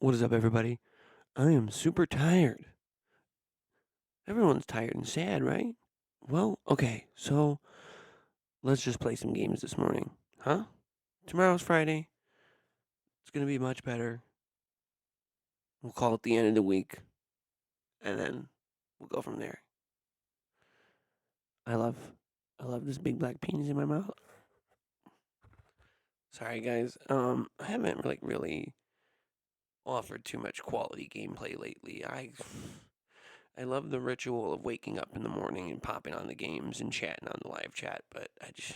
What is up, everybody? I am super tired. Everyone's tired and sad, right? Well, okay, so let's just play some games this morning. Huh? Tomorrow's Friday. It's gonna be much better. We'll call it the end of the week, and then we'll go from there. I love this big black penis in my mouth. Sorry, guys. I haven't really offered too much quality gameplay lately. I love the ritual of waking up in the morning and popping on the games and chatting on the live chat, but I just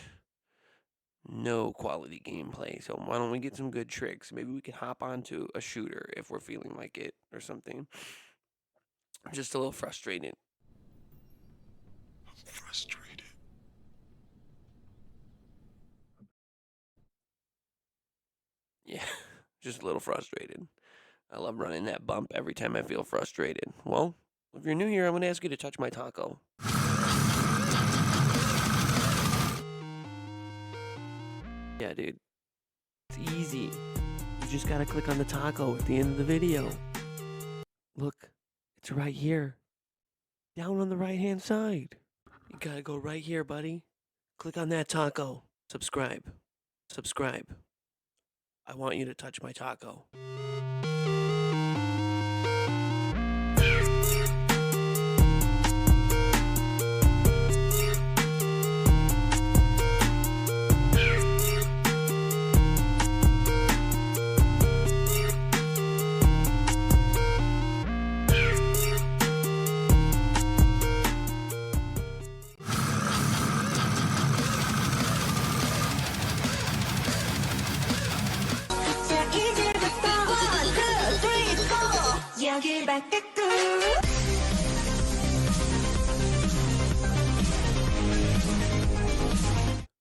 no quality gameplay. So why don't we get some good tricks? Maybe we can hop onto a shooter if we're feeling like it or something. I'm just a little frustrated. I'm frustrated. Yeah, just a little frustrated. I love running that bump every time I feel frustrated. Well, if you're new here, I'm going to ask you to touch my taco. Yeah, dude. It's easy. You just got to click on the taco at the end of the video. Look, it's right here. Down on the right-hand side. You got to go right here, buddy. Click on that taco. Subscribe. Subscribe. I want you to touch my taco.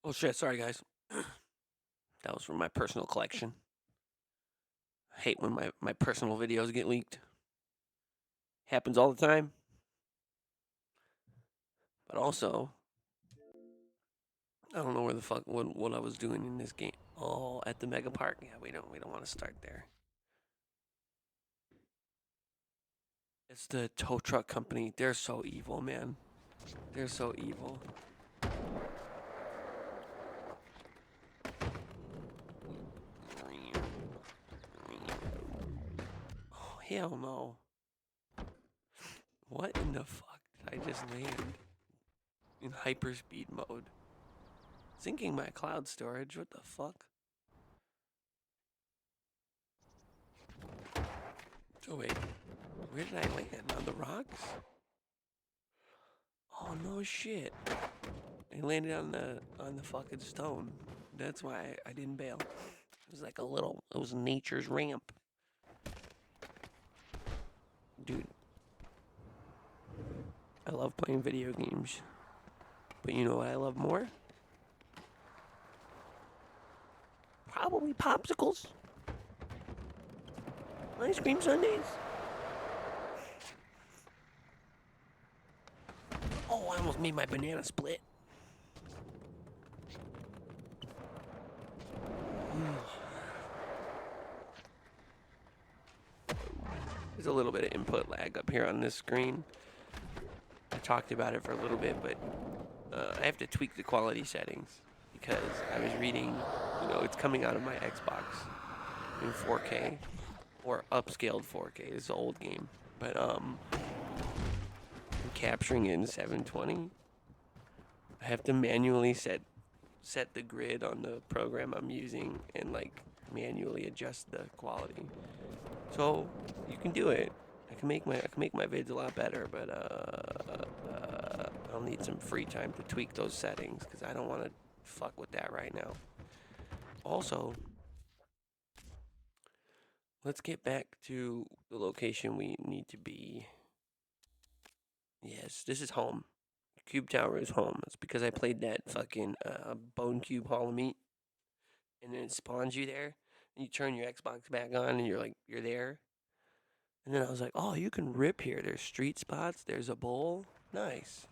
Oh shit, sorry guys. That was from my personal collection. I hate when my personal videos get leaked. Happens all the time. But also, I don't know where the fuck what I was doing in this game. Oh, at the Mega Park. Yeah, we don't want to start there. It's the tow truck company. They're so evil, man. They're so evil. Oh, hell no. What in the fuck did I just land? In hyperspeed mode. Syncing my cloud storage, what the fuck? Oh wait, where did I land? On the rocks? Oh no shit. I landed on the fucking stone. That's why I didn't bail. It was like it was nature's ramp. Dude, I love playing video games. But you know what I love more? Probably popsicles. Ice cream sundaes. Oh, I almost made my banana split. There's a little bit of input lag up here on this screen. I talked about it for a little bit, but I have to tweak the quality settings because I was reading, it's coming out of my Xbox in 4K or upscaled 4K. It's an old game, but I'm capturing it in 720. I have to manually set the grid on the program I'm using and manually adjust the quality. So you can do it. I can make my vids a lot better, but I'll need some free time to tweak those settings because I don't want to fuck with that right now. Also, let's get back to the location we need to be. Yes, this is home. Cube Tower is home. It's because I played that fucking Bone Cube Hall of Meat, and then it spawns you there, and you turn your Xbox back on, and you're there. And then I was like, oh, you can rip here. There's street spots. There's a bowl. Nice.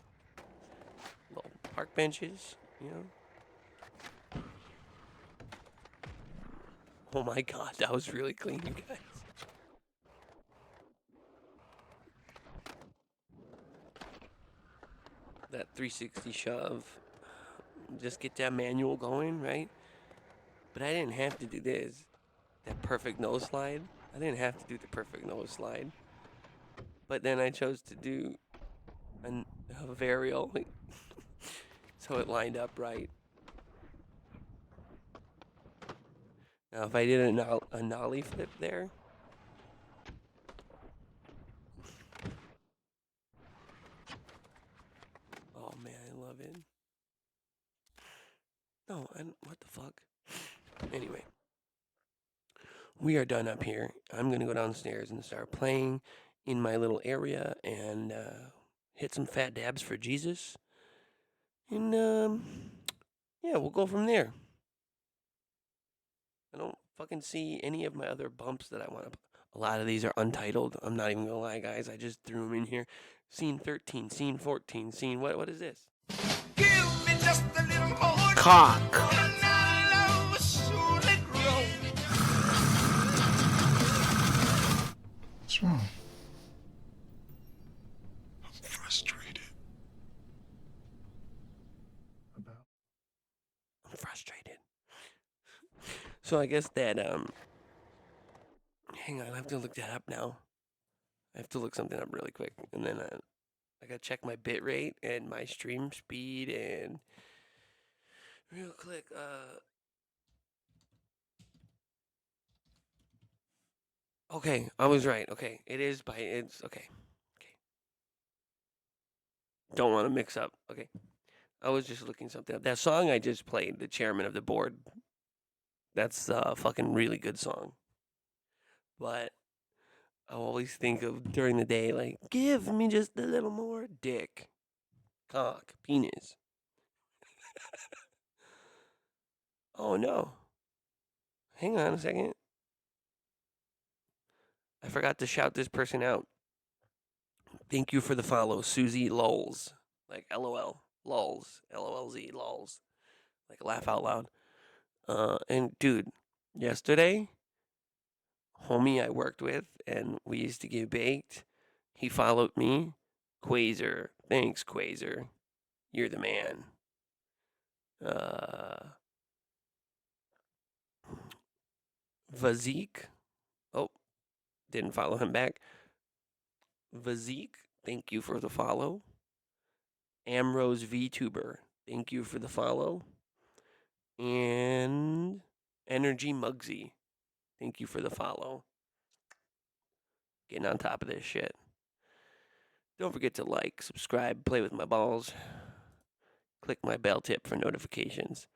Little park benches, Oh my god, that was really clean, you guys. that 360 shove. Just get that manual going, right? But I didn't have to do this. That perfect nose slide. I didn't have to do the perfect nose slide. But then I chose to do a varial. So it lined up right. Now, if I did a nollie flip there, oh man, I love it. No, what the fuck? Anyway, we are done up here. I'm gonna go downstairs and start playing in my little area and hit some fat dabs for Jesus. And yeah, we'll go from there. I don't fucking see any of my other bumps that I want to. A lot of these are untitled. I'm not even gonna lie, guys. I just threw them in here. Scene 13, scene 14, scene what? What is this? Give me just a little more. Cock. And our love will surely grow. What's wrong? I'm frustrated. About? I'm frustrated. So I guess that hang on, I have to look that up now. I have to look something up really quick, and then I gotta check my bit rate and my stream speed and real quick. Okay, I was right. Okay, it's okay. Okay, don't want to mix up. Okay, I was just looking something up. That song I just played, the chairman of the board. That's a fucking really good song. But I always think of during the day, like, give me just a little more dick, cock, penis. Oh no. Hang on a second. I forgot to shout this person out. Thank you for the follow, Susie Lols. Like LOL. Lols. LOLZ. Lols. Like laugh out loud. And dude, yesterday, homie I worked with and we used to get baked. He followed me. Quasar. Thanks, Quasar. You're the man. Vazik. Oh, didn't follow him back. Vazik, thank you for the follow. Amrose VTuber, thank you for the follow. And Energy Mugsy, thank you for the follow. Getting on top of this shit. Don't forget to like, subscribe, play with my balls. Click my bell tip for notifications.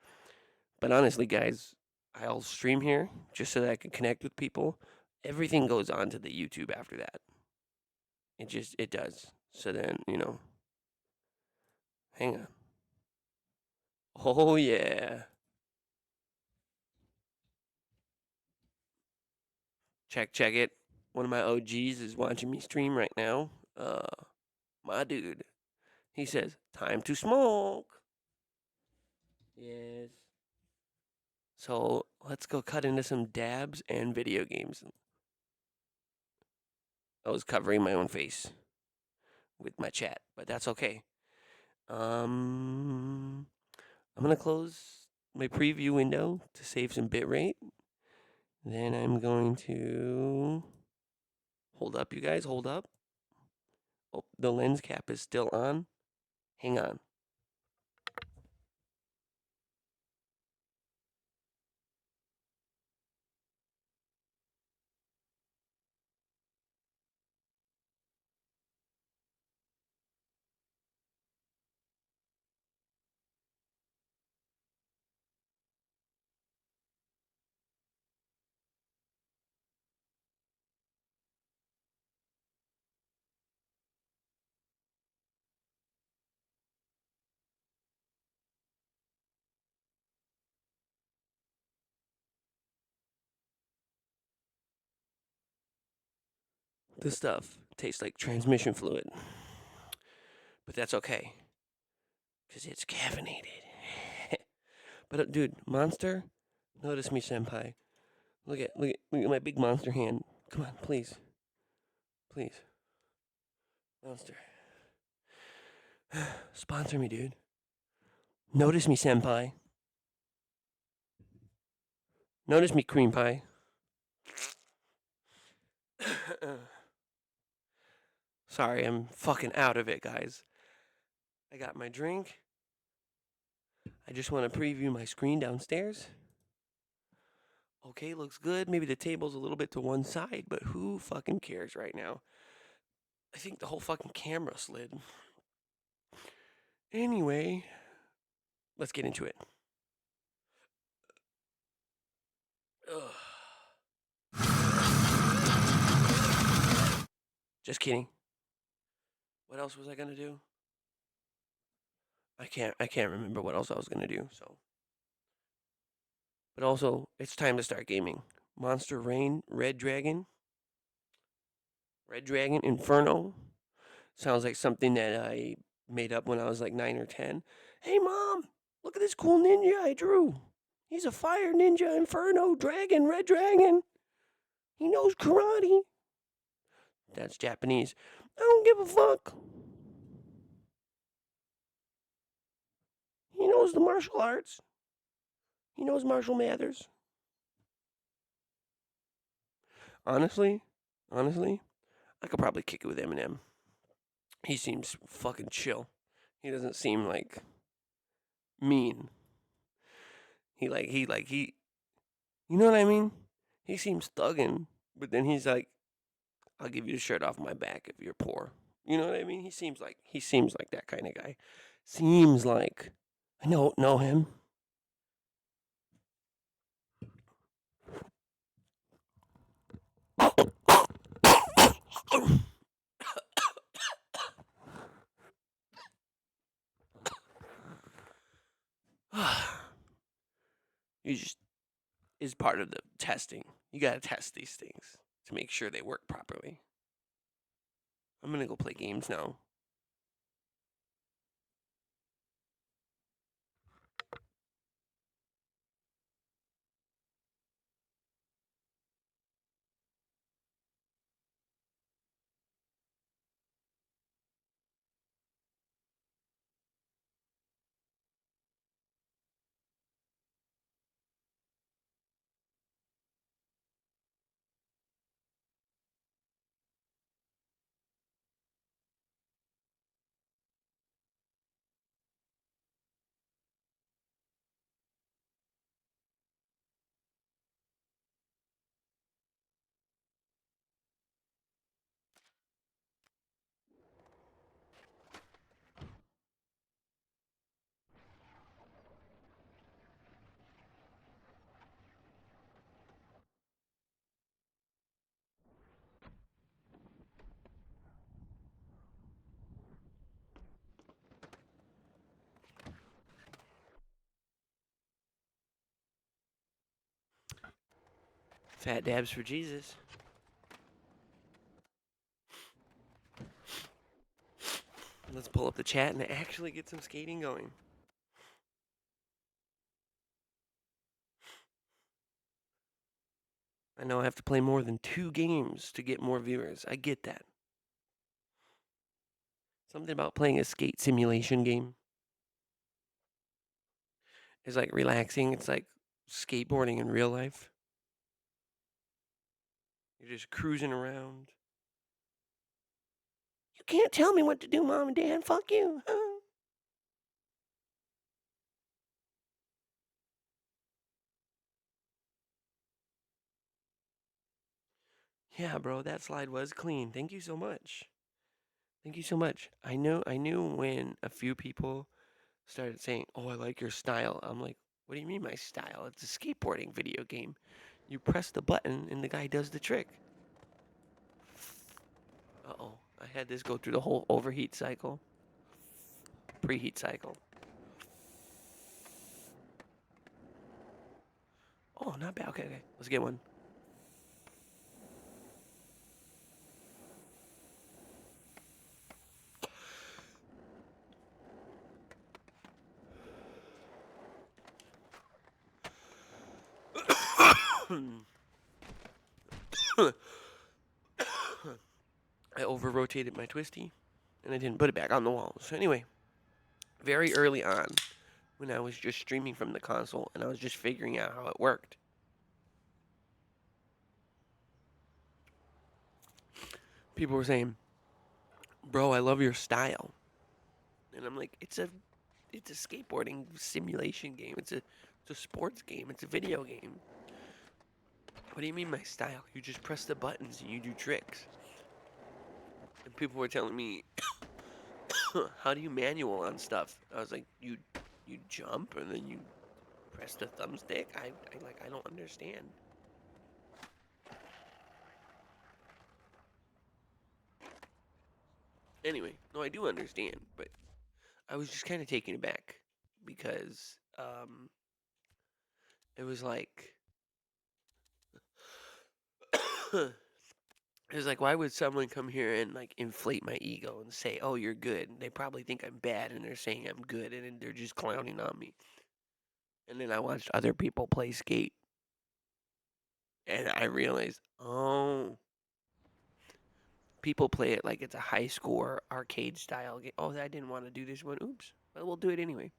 But honestly, guys, I'll stream here just so that I can connect with people. Everything goes on to the YouTube after that. It does. So then, hang on. Oh yeah. Check it. One of my OGs is watching me stream right now. My dude. He says, time to smoke. Yes. So let's go cut into some dabs and video games. I was covering my own face with my chat, but that's okay. I'm gonna close my preview window to save some bitrate. Then I'm going to hold up, you guys. Hold up. Oh, the lens cap is still on. Hang on. This stuff tastes like transmission fluid, but that's okay because it's caffeinated. But dude, Monster, notice me, senpai. Look at my big monster hand. Come on, please, please, Monster. Sponsor me, dude. Notice me, senpai. Notice me, cream pie. Sorry, I'm fucking out of it, guys. I got my drink. I just want to preview my screen downstairs. Okay, looks good. Maybe the table's a little bit to one side, but who fucking cares right now? I think the whole fucking camera slid. Anyway, let's get into it. Ugh. Just kidding. What else was I gonna do? I can't remember what else I was gonna do, so. But also, it's time to start gaming. Monster Rain, Red Dragon, Inferno. Sounds like something that I made up when I was like 9 or 10. Hey mom, look at this cool ninja I drew. He's a fire ninja, Inferno, Dragon, Red Dragon. He knows karate. That's Japanese. I don't give a fuck. He knows the martial arts. He knows Marshall Mathers. Honestly, I could probably kick it with Eminem. He seems fucking chill. He doesn't seem like mean. He you know what I mean? He seems thuggin', but then he's like, I'll give you the shirt off my back if you're poor. You know what I mean? He seems like that kind of guy. Seems like I don't know him. You just is part of the testing. You gotta test these things to make sure they work properly. I'm gonna go play games now. Fat dabs for Jesus. Let's pull up the chat and actually get some skating going. I know I have to play more than 2 games to get more viewers. I get that. Something about playing a skate simulation game is like relaxing. It's like skateboarding in real life. You're just cruising around. You can't tell me what to do, Mom and Dad. Fuck you. Yeah, bro, that slide was clean. Thank you so much. Thank you so much. I knew when a few people started saying, "Oh, I like your style." I'm like, "What do you mean my style? It's a skateboarding video game. You press the button and the guy does the trick." Uh-oh. I had this go through the whole overheat cycle. Preheat cycle. Oh, not bad. Okay. Let's get one. I over rotated my twisty and I didn't put it back on the wall. So anyway, very early on when I was just streaming from the console and I was just figuring out how it worked. People were saying, "Bro, I love your style," and I'm like, it's a skateboarding simulation game. It's a sports game. It's a video game. What do you mean my style? You just press the buttons and you do tricks. And people were telling me, "How do you manual on stuff?" I was like, you jump and then you press the thumbstick. I don't understand. Anyway, no, I do understand, but I was just kind of taken aback because it was like it was like, why would someone come here and like inflate my ego and say, "Oh, you're good"? They probably think I'm bad, and they're saying I'm good, and then they're just clowning on me. And then I watched other people play skate, and I realized, oh, people play it like it's a high score arcade style game. Oh, I didn't want to do this one. Oops. Well, we'll do it anyway.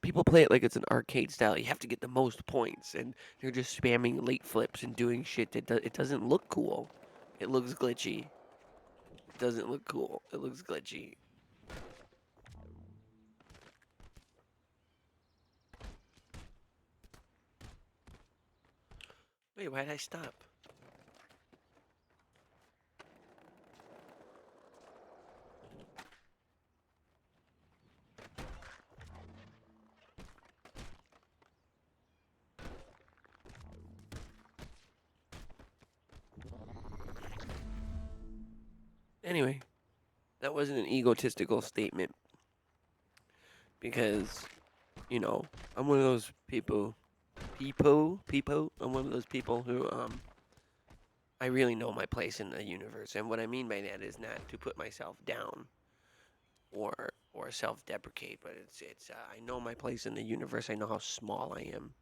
People play it like it's an arcade style. You have to get the most points, and they're just spamming late flips and doing shit it doesn't look cool. It looks glitchy. It doesn't look cool. It looks glitchy. Wait, why'd I stop? Anyway, that wasn't an egotistical statement because, you know, I'm one of those people. I'm one of those people who I really know my place in the universe, and what I mean by that is not to put myself down or self-deprecate, but it's I know my place in the universe. I know how small I am.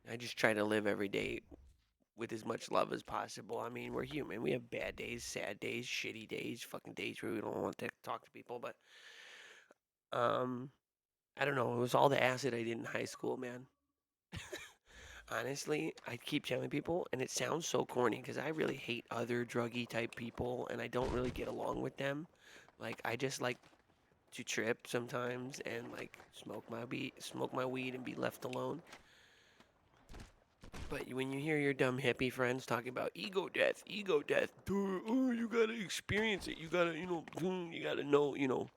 I just try to live every day with as much love as possible. I mean, we're human. We have bad days, sad days, shitty days, fucking days where we don't want to talk to people, but um I don't know. It was all the acid I did in high school, man. Honestly, I keep telling people, and it sounds so corny because I really hate other druggy type people, and I don't really get along with them. Like, I just like to trip sometimes and like smoke my weed, and be left alone. But when you hear your dumb hippie friends talking about ego death, dude, oh, you gotta experience it. You gotta, you gotta know,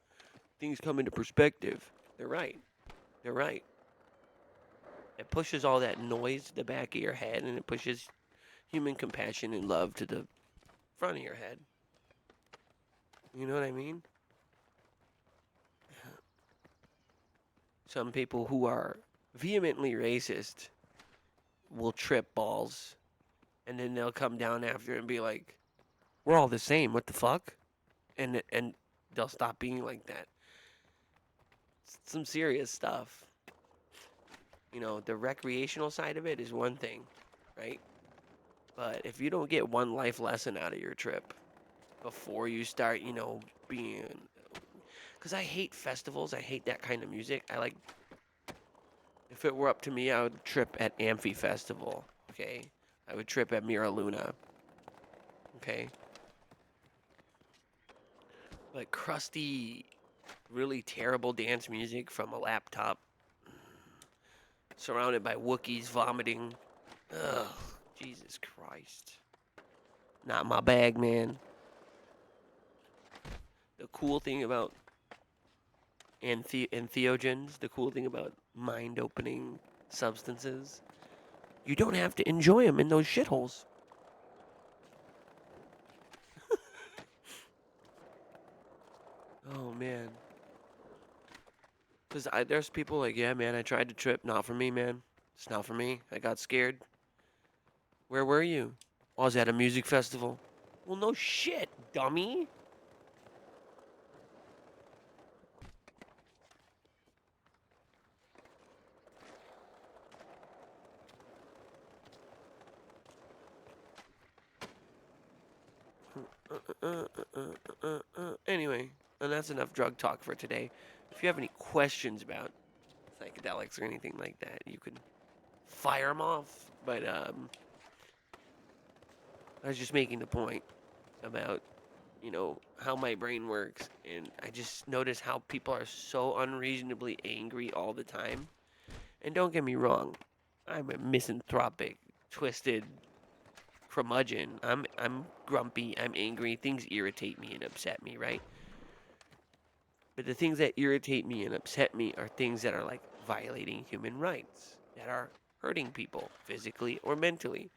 things come into perspective. They're right. They're right. It pushes all that noise to the back of your head, and it pushes human compassion and love to the front of your head. You know what I mean? Some people who are vehemently racist will trip balls, and then they'll come down after and be like, "We're all the same. What the fuck?" And they'll stop being like that. It's some serious stuff. The recreational side of it is one thing, right? But if you don't get one life lesson out of your trip before you start, being. Because I hate festivals. I hate that kind of music. If it were up to me, I would trip at Amphi Festival, okay? I would trip at Mira Luna, okay? But crusty, really terrible dance music from a laptop, surrounded by Wookiees vomiting. Ugh, Jesus Christ. Not my bag, man. The cool thing about entheogens, the cool thing about mind-opening substances, you don't have to enjoy them in those shitholes. Oh, man. Because there's people like, yeah, man, I tried to trip. Not for me, man. It's not for me. I got scared. Where were you? I was at a music festival. Well, no shit, dummy. Anyway, And that's enough drug talk for today. If you have any questions about psychedelics or anything like that, you can fire them off. But I was just making the point about how my brain works, and I just notice how people are so unreasonably angry all the time. And don't get me wrong, I'm a misanthropic, twisted curmudgeon. I'm grumpy. I'm angry. Things irritate me and upset me, right? But the things that irritate me and upset me are things that are like violating human rights, that are hurting people physically or mentally.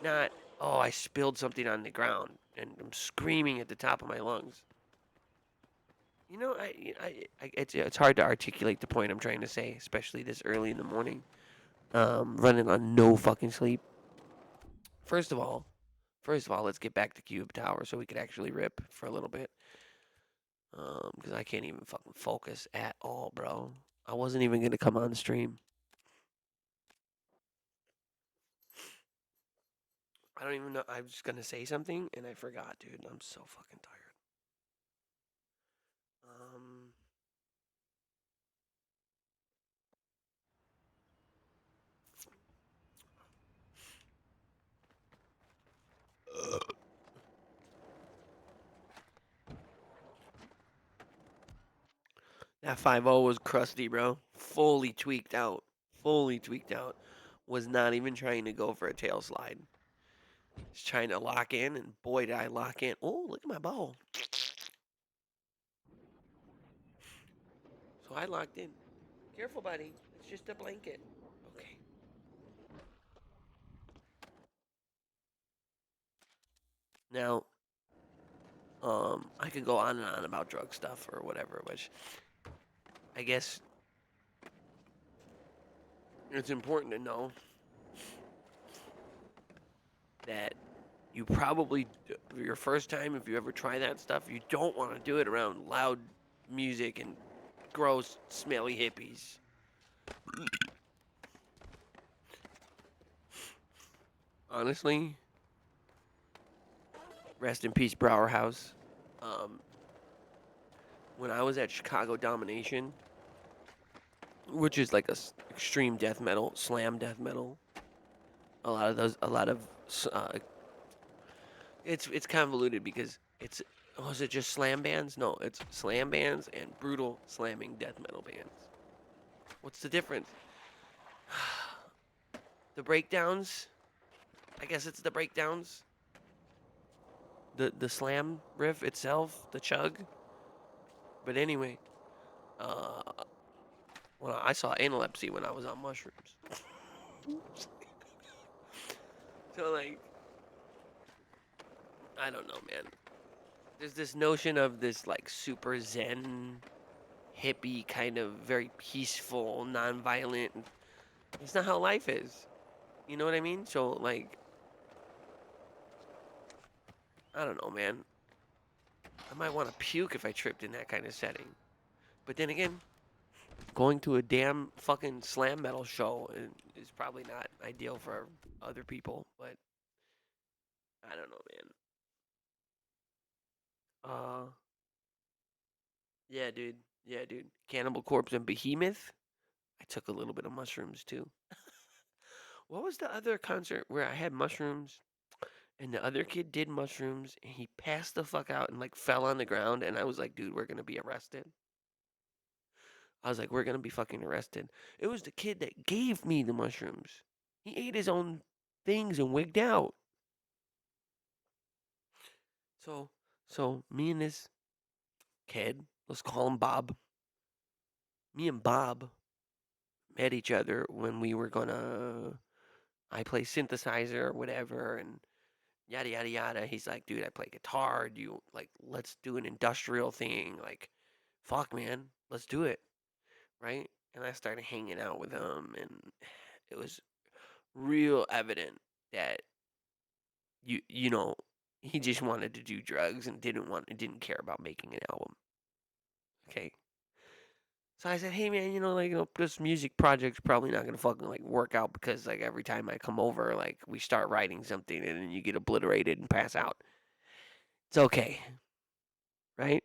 Not, oh, I spilled something on the ground and I'm screaming at the top of my lungs. It's hard to articulate the point I'm trying to say, especially this early in the morning. Running on no fucking sleep. First of all, let's get back to Cube Tower so we could actually rip for a little bit. Because I can't even fucking focus at all, bro. I wasn't even gonna come on stream. I don't even know. I was gonna say something and I forgot, dude. I'm so fucking tired. Um, that 5-0 was crusty, bro. Fully tweaked out. Fully tweaked out. Was not even trying to go for a tail slide. Just trying to lock in, and boy, did I lock in. Oh, look at my ball. So I locked in. Careful, buddy. It's just a blanket. Okay. Now, I could go on and on about drug stuff or whatever, which I guess it's important to know that you probably, your first time, if you ever try that stuff, you don't want to do it around loud music and gross, smelly hippies. Honestly, rest in peace, Brower House. Um, when I was at Chicago Domination, which is like extreme death metal, slam death metal. A lot of, uh, it's convoluted because was it just slam bands? No, it's slam bands and brutal slamming death metal bands. What's the difference? The breakdowns. I guess it's the breakdowns. The slam riff itself, the chug. But anyway, uh, well, I saw analepsy when I was on mushrooms. So like, I don't know, man. There's this notion of this like super zen, hippie kind of very peaceful, non-violent. It's not how life is. You know what I mean? So like, I don't know, man. I might want to puke if I tripped in that kind of setting. But then again, going to a damn fucking slam metal show is probably not ideal for other people. But I don't know, man. Uh, yeah, dude. Yeah, dude. Cannibal Corpse and Behemoth. I took a little bit of mushrooms too. What was the other concert where I had mushrooms and the other kid did mushrooms and he passed the fuck out and like fell on the ground and I was like, dude, we're gonna be arrested. I was like, we're gonna be fucking arrested. It was the kid that gave me the mushrooms. He ate his own things and wigged out. So so me and this kid, let's call him Bob. Me and Bob met each other when we were gonna I play synthesizer or whatever and yada yada yada. He's like, dude, I play guitar. Do you like let's do an industrial thing? Like, fuck man, let's do it. Right? And I started hanging out with him and it was real evident that you know, he just wanted to do drugs and didn't care about making an album. Okay. So I said, hey man, this music project's probably not gonna fucking like work out because like every time I come over, like we start writing something and then you get obliterated and pass out. It's okay, right?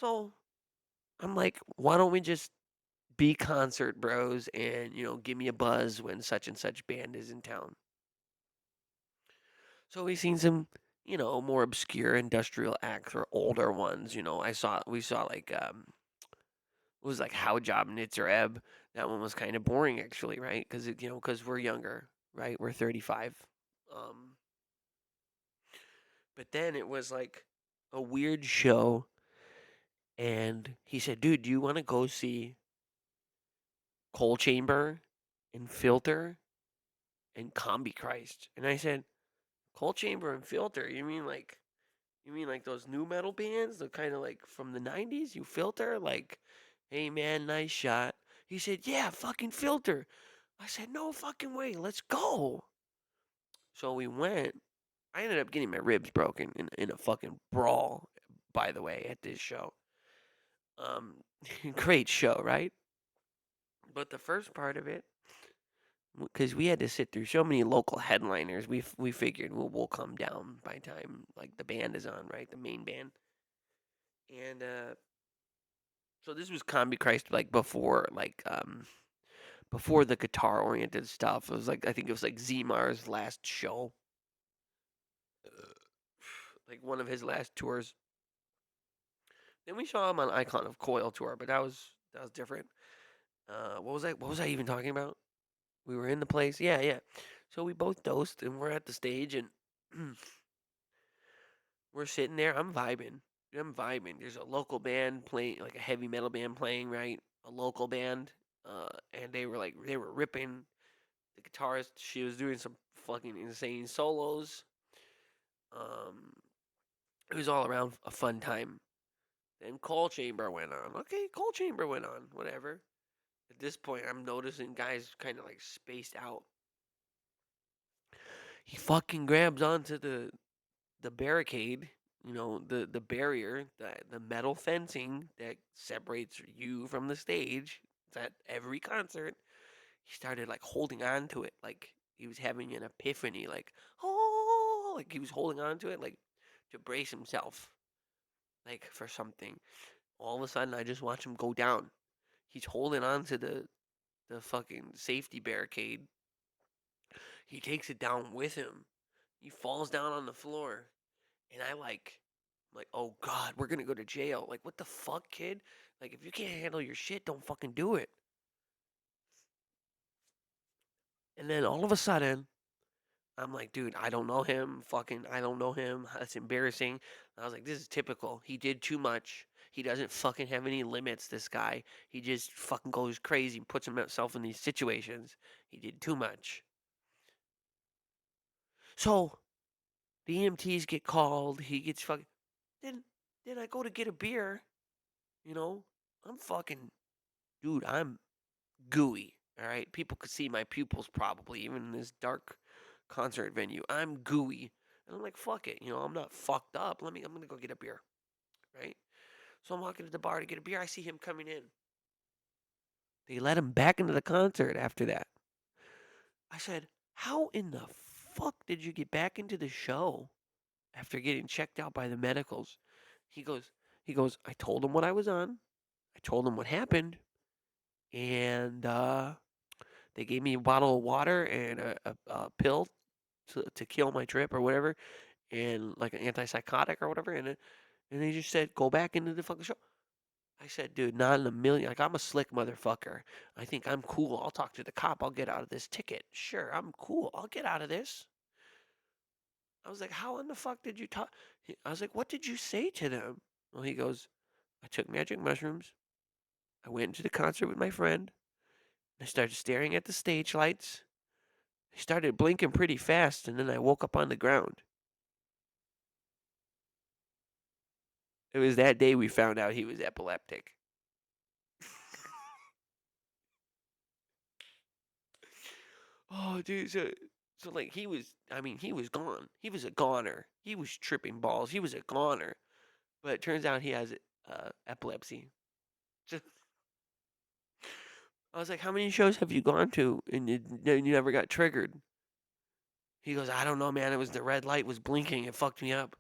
So I'm like, why don't we just be concert bros and, give me a buzz when such and such band is in town? So we seen some, more obscure industrial acts or older ones. We saw like it was like How Job Nitzer Ebb. That one was kind of boring actually, right? Because we're younger, right? We're 35. Um, but then it was like a weird show, and he said, "Dude, do you want to go see Coal Chamber and Filter and Combi Christ?" And I said, "Coal Chamber and Filter? You mean like those new metal bands, the kind of like from the 90s? You Filter? Like, hey man, nice shot." He said, "Yeah, fucking Filter." I said, "No fucking way, let's go." So we went. I ended up getting my ribs broken in a fucking brawl, by the way, at this show. Um, Great show, right? But the first part of it, because we had to sit through so many local headliners, we figured we'll come down by time like the band is on, right? The main band. And so this was Combi Christ like before the guitar oriented stuff. It was like I think it was like Zemar's last show, like one of his last tours. Then we saw him on Icon of Coil tour, but that was different. What was I even talking about? We were in the place. Yeah, yeah. So we both dosed and we're at the stage and we're sitting there. I'm vibing. I'm vibing. There's a local band playing, like a heavy metal band playing, right? A local band. And they were ripping. The guitarist, she was doing some fucking insane solos. Um, it was all around a fun time. Then Coal Chamber went on. Okay, Coal Chamber went on. Whatever. At this point, I'm noticing guys kind of like spaced out. He fucking grabs onto the barricade, the barrier, the metal fencing that separates you from the stage. It's at every concert. He started like holding on to it, like he was having an epiphany, like he was holding on to it, like to brace himself, like for something. All of a sudden, I just watch him go down. He's holding on to the fucking safety barricade. He takes it down with him. He falls down on the floor. And I'm like, oh God, we're gonna go to jail. Like, what the fuck, kid? Like, if you can't handle your shit, don't fucking do it. And then all of a sudden, I'm like, dude, I don't know him. Fucking, I don't know him. That's embarrassing. I was like, this is typical. He did too much. He doesn't fucking have any limits, this guy. He just fucking goes crazy and puts himself in these situations. He did too much. So, the EMTs get called. He gets fucking. Then, then I go to get a beer. You know, I'm fucking. Dude, I'm gooey. All right, people could see my pupils probably, even in this dark concert venue. I'm gooey, and I'm like, fuck it. I'm not fucked up. I'm gonna go get a beer, right? So I'm walking to the bar to get a beer. I see him coming in. They let him back into the concert after that. I said, how in the fuck did you get back into the show after getting checked out by the medicals? He goes, I told him what I was on. I told him what happened, and they gave me a bottle of water and a pill to kill my trip or whatever, and like an antipsychotic or whatever. And they just said, go back into the fucking show. I said, dude, not in a million. Like, I'm a slick motherfucker. I think I'm cool. I'll talk to the cop. I'll get out of this ticket. Sure, I'm cool. I'll get out of this. I was like, how in the fuck did you talk? I was like, what did you say to them? Well, he goes, I took magic mushrooms. I went into the concert with my friend. I started staring at the stage lights. I started blinking pretty fast, and then I woke up on the ground. It was that day we found out he was epileptic. Oh, dude. So like he was gone. He was a goner. He was tripping balls. He was a goner. But it turns out he has epilepsy. Just, I was like, how many shows have you gone to and you never got triggered? He goes, I don't know, man. It was the red light was blinking. It fucked me up.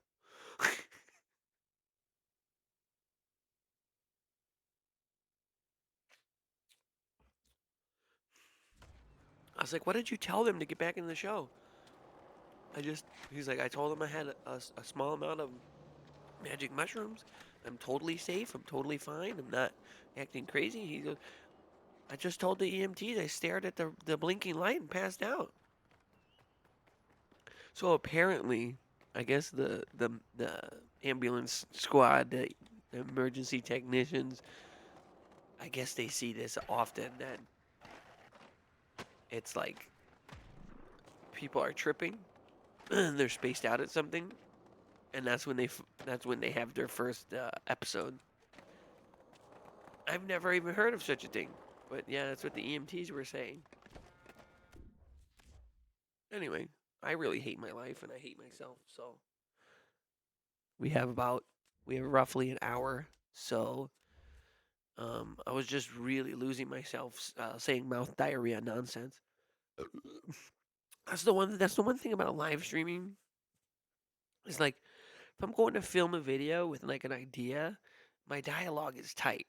I was like, "What did you tell them to get back in the show?" He's like, "I told them I had a small amount of magic mushrooms. I'm totally safe. I'm totally fine. I'm not acting crazy." He goes, "I just told the EMTs I stared at the blinking light and passed out." So apparently, I guess the ambulance squad, the emergency technicians, I guess they see this often that it's like people are tripping and they're spaced out at something, and that's when they have their first episode. I've never even heard of such a thing, but yeah, that's what the EMTs were saying. Anyway, I really hate my life and I hate myself, so we have about we have roughly an hour. So I was just really losing myself saying mouth diarrhea nonsense. That's the one thing about live streaming. Is like if I'm going to film a video with like an idea, my dialogue is tight.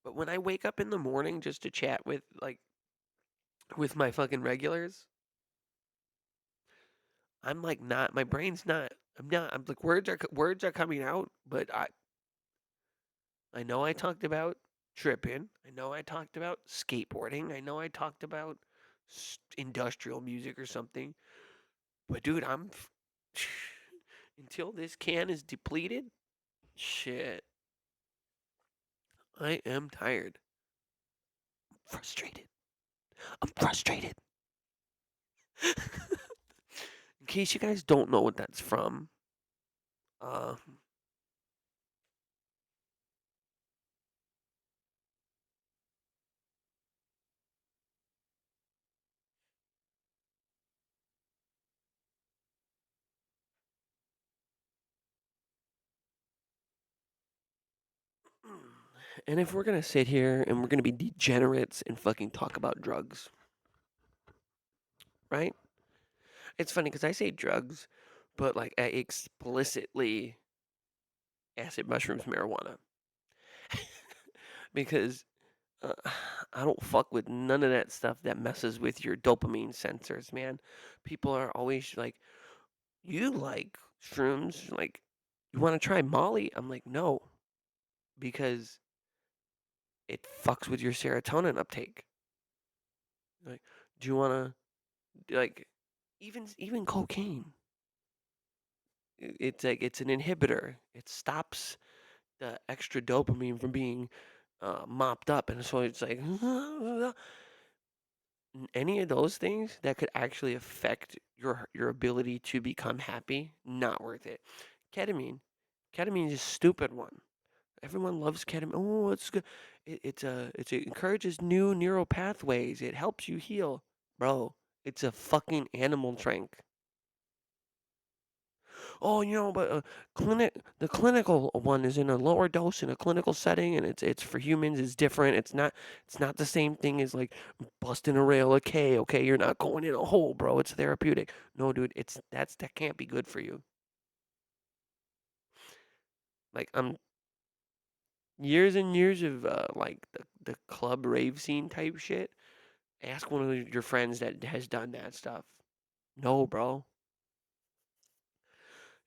But when I wake up in the morning just to chat with my fucking regulars, I'm like not my brain's not. I'm not. I'm like words are coming out, but I know I talked about tripping. I know I talked about skateboarding. I know I talked about industrial music or something. But dude, until this can is depleted, shit, I am tired. Frustrated. I'm frustrated. In case you guys don't know what that's from, uh, and if we're gonna sit here and we're gonna be degenerates and fucking talk about drugs, right? It's funny because I say drugs, but like I explicitly acid mushrooms marijuana because uh, I don't fuck with none of that stuff that messes with your dopamine sensors, man. People are always like, "You like shrooms? Like, you want to try Molly?" I'm like, "No," because it fucks with your serotonin uptake. Like, do you want to like even cocaine? It's like it's an inhibitor. It stops the extra dopamine from being mopped up, and so it's like any of those things that could actually affect your ability to become happy, not worth it. Ketamine, ketamine is a stupid one. Everyone loves ketamine. Oh, it's good. It encourages new neural pathways. It helps you heal, bro. It's a fucking animal drink. Oh, but the clinical one is in a lower dose in a clinical setting, and it's for humans. It's different. It's not the same thing as like busting a rail of K. Okay, you're not going in a hole, bro. It's therapeutic. No, dude, that can't be good for you. Like I'm years and years of like the club rave scene type shit. Ask one of your friends that has done that stuff. No, bro.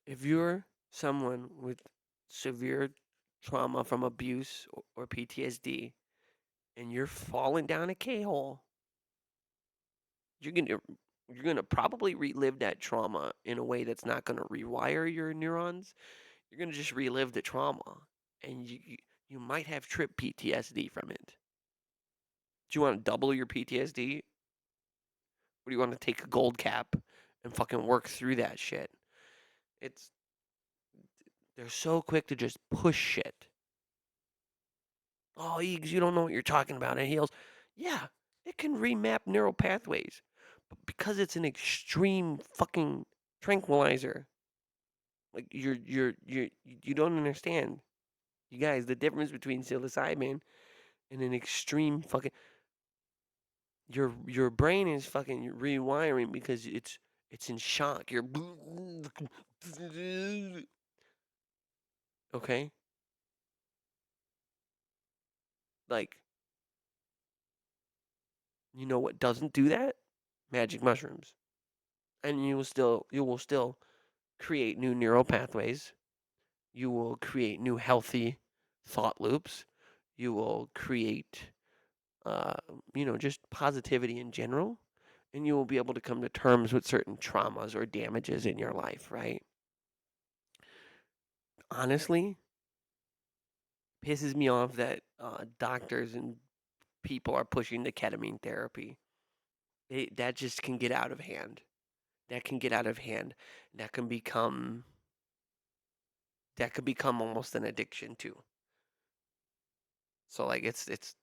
If you're someone with severe trauma from abuse or PTSD and you're falling down a K-hole, you're gonna you're gonna probably relive that trauma in a way that's not gonna rewire your neurons. You're gonna just relive the trauma, and you might have trip PTSD from it. Do you want to double your PTSD, or do you want to take a gold cap and fucking work through that shit? It's they're so quick to just push shit. Oh, Eags, you don't know what you're talking about. It heals. Yeah, it can remap neural pathways, but because it's an extreme fucking tranquilizer, like you don't understand. You guys, the difference between psilocybin and an extreme fucking your brain is fucking rewiring because it's in shock. You're okay. Like you know what doesn't do that? magic mushrooms, and you will still create new neural pathways. You will create new healthy thought loops. You will create, uh, just positivity in general, and you will be able to come to terms with certain traumas or damages in your life. Right? Honestly, pisses me off that doctors and people are pushing the ketamine therapy. That just can get out of hand. That can get out of hand. That can become that could become almost an addiction too. So like it's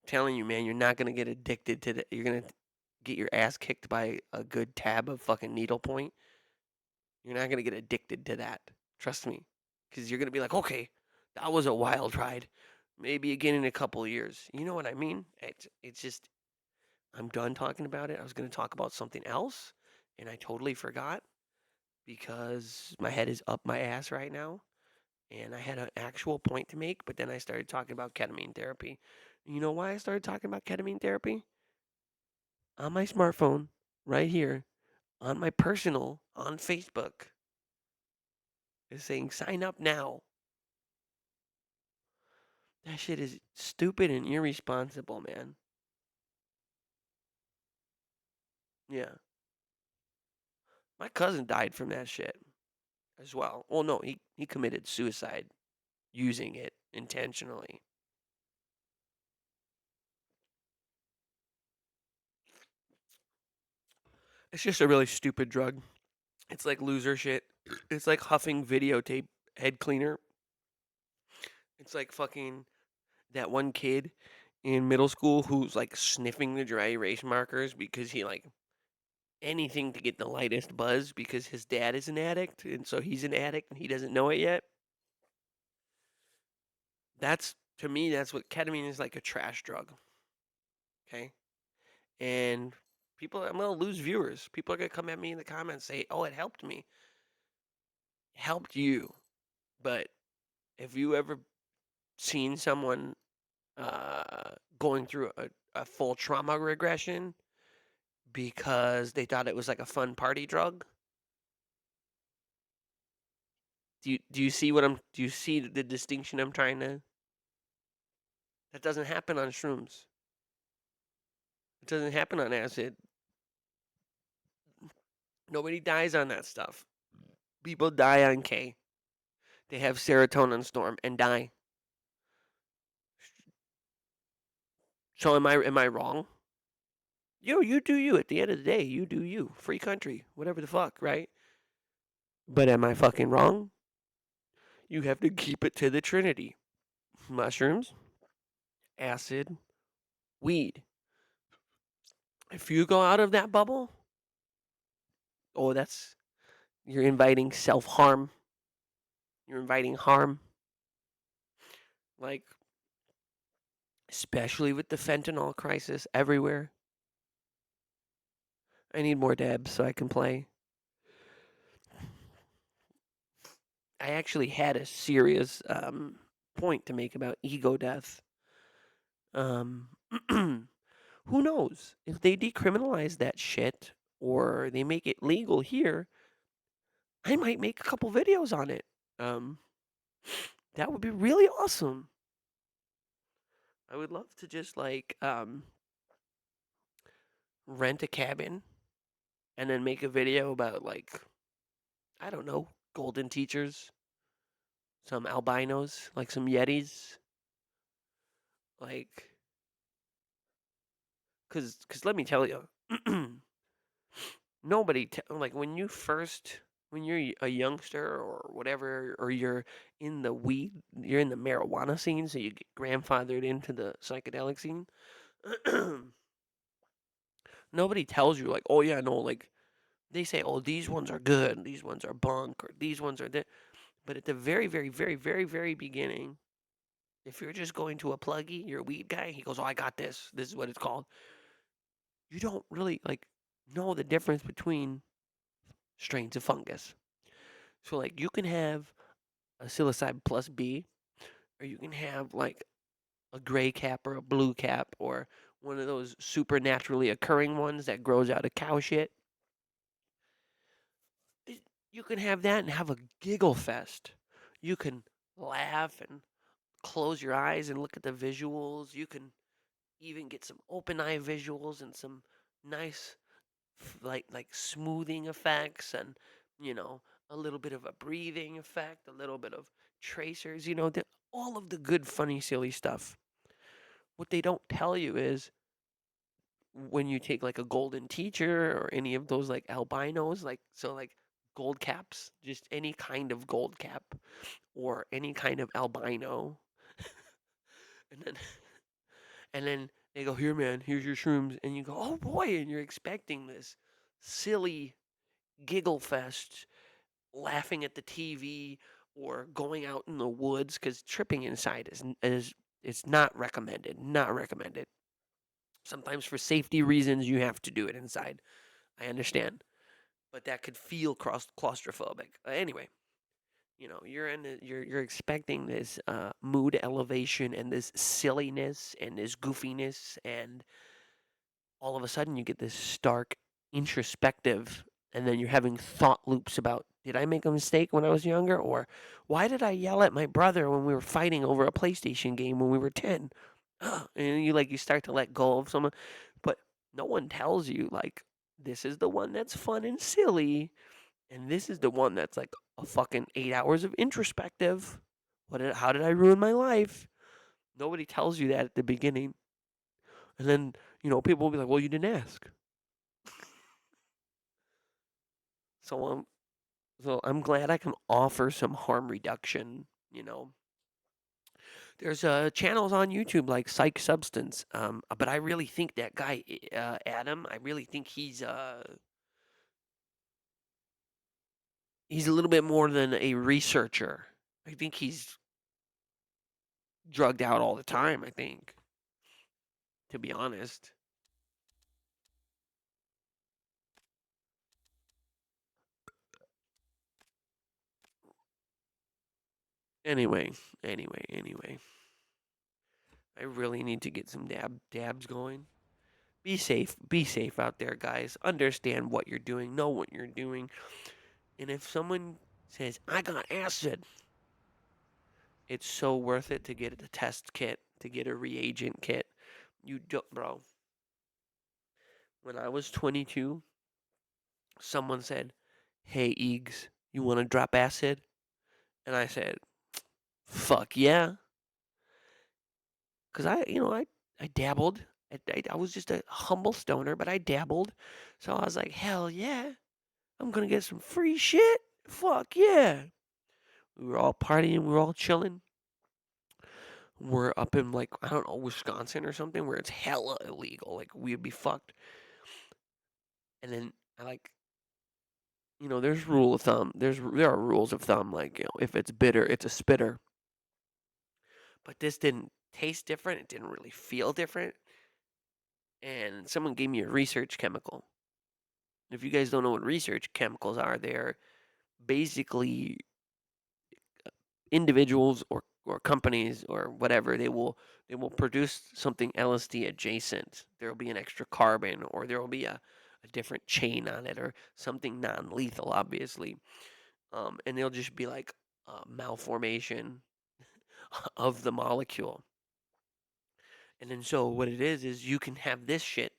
telling you, man, you're not gonna get addicted to You're gonna get your ass kicked by a good tab of fucking needlepoint. You're not gonna get addicted to that. Trust me, because you're gonna be like, okay, that was a wild ride. Maybe again in a couple of years. You know what I mean? It's just I'm done talking about it. I was gonna talk about something else, and I totally forgot because my head is up my ass right now. And I had an actual point to make, but then I started talking about ketamine therapy. You know why I started talking about ketamine therapy? On my smartphone, right here, on my personal, on Facebook, is saying sign up now. That shit is stupid and irresponsible, man. Yeah. My cousin died from that shit as well. Well, no, he committed suicide using it intentionally. It's just a really stupid drug. It's like loser shit. It's like huffing videotape head cleaner. It's like fucking that one kid in middle school who's like sniffing the dry erase markers because he like anything to get the lightest buzz because his dad is an addict and so he's an addict and he doesn't know it yet. That's to me that's what ketamine is, like a trash drug. Okay? And I'm gonna lose viewers. People are gonna come at me in the comments say, "Oh, it helped me." Helped you. But have you ever seen someone going through a full trauma regression because they thought it was like a fun party drug? Do you see do you see the distinction I'm trying to? That doesn't happen on shrooms. It doesn't happen on acid. Nobody dies on that stuff. People die on K. They have serotonin storm and die. So am I wrong? You do you. At the end of the day, you do you. Free country, whatever the fuck, right? But am I fucking wrong? You have to keep it to the Trinity: mushrooms, acid, weed. If you go out of that bubble, oh, you're inviting self harm. You're inviting harm. Like, especially with the fentanyl crisis everywhere. I need more dabs so I can play. I actually had a serious point to make about ego death. Um, who knows? If they decriminalize that shit or they make it legal here, I might make a couple videos on it. Um, that would be really awesome. I would love to just like rent a cabin and then make a video about like I don't know, golden teachers, some albinos, like some yetis, like cuz let me tell you, like when you're a youngster or whatever or you're in the marijuana scene so you get grandfathered into the psychedelic scene. Nobody tells you like, "Oh yeah, no, like they say, "Oh, these ones are good, these ones are bunk, or these ones are that." But at the very, very, very, very, very beginning, if you're just going to a pluggy, you're a weed guy, he goes, "Oh, I got this. This is what it's called." You don't really like know the difference between strains of fungus. So like you can have a psilocybe plus B, or you can have like a gray cap or a blue cap or one of those supernaturally occurring ones that grows out of cow shit. You can have that and have a giggle fest. You can laugh and close your eyes and look at the visuals. You can even get some open eye visuals and some nice like smoothing effects and you know a little bit of a breathing effect, a little bit of tracers, all of the good funny silly stuff. What they don't tell you is when you take like a golden teacher or any of those like albinos, like gold caps, just any kind of gold cap or any kind of albino, and then and then they go, here man, here's your shrooms, and you go, oh boy, and you're expecting this silly giggle fest, laughing at the TV or going out in the woods because tripping inside is it's not recommended. Not recommended. Sometimes for safety reasons you have to do it inside. I understand, but that could feel claustrophobic. Anyway, you're expecting this mood elevation and this silliness and this goofiness, and all of a sudden you get this stark introspective, and then you're having thought loops about, did I make a mistake when I was younger, or why did I yell at my brother when we were fighting over a PlayStation game when we were 10? And you start to let go of someone, but no one tells you like this is the one that's fun and silly, and this is the one that's like a fucking 8 hours of introspective. How did I ruin my life? Nobody tells you that at the beginning. And then, people will be like, well, you didn't ask. So I'm glad I can offer some harm reduction. There's channels on YouTube like Psych Substance, but I really think that guy Adam. I really think he's a little bit more than a researcher. I think he's drugged out all the time. I think, to be honest. Anyway, anyway. I really need to get some dabs going. Be safe. Be safe out there, guys. Understand what you're doing. Know what you're doing. And if someone says, I got acid, it's so worth it to get a test kit, to get a reagent kit. You don't, bro. When I was 22, someone said, hey, Eags, you want to drop acid? And I said, fuck yeah. Because I dabbled. I was just a humble stoner, but I dabbled. So I was like, hell yeah. I'm going to get some free shit. Fuck yeah. We were all partying. We were all chilling. We're up in, like, I don't know, Wisconsin or something where it's hella illegal. Like, we'd be fucked. And then there's rule of thumb. There are rules of thumb. Like, if it's bitter, it's a spitter. But this didn't taste different. It didn't really feel different. And someone gave me a research chemical. If you guys don't know what research chemicals are, they're basically individuals or companies or whatever, they will produce something LSD adjacent. There will be an extra carbon, or there will be a different chain on it, or something non-lethal, obviously. And they'll just be like malformation of the molecule. And then so what it is you can have this shit,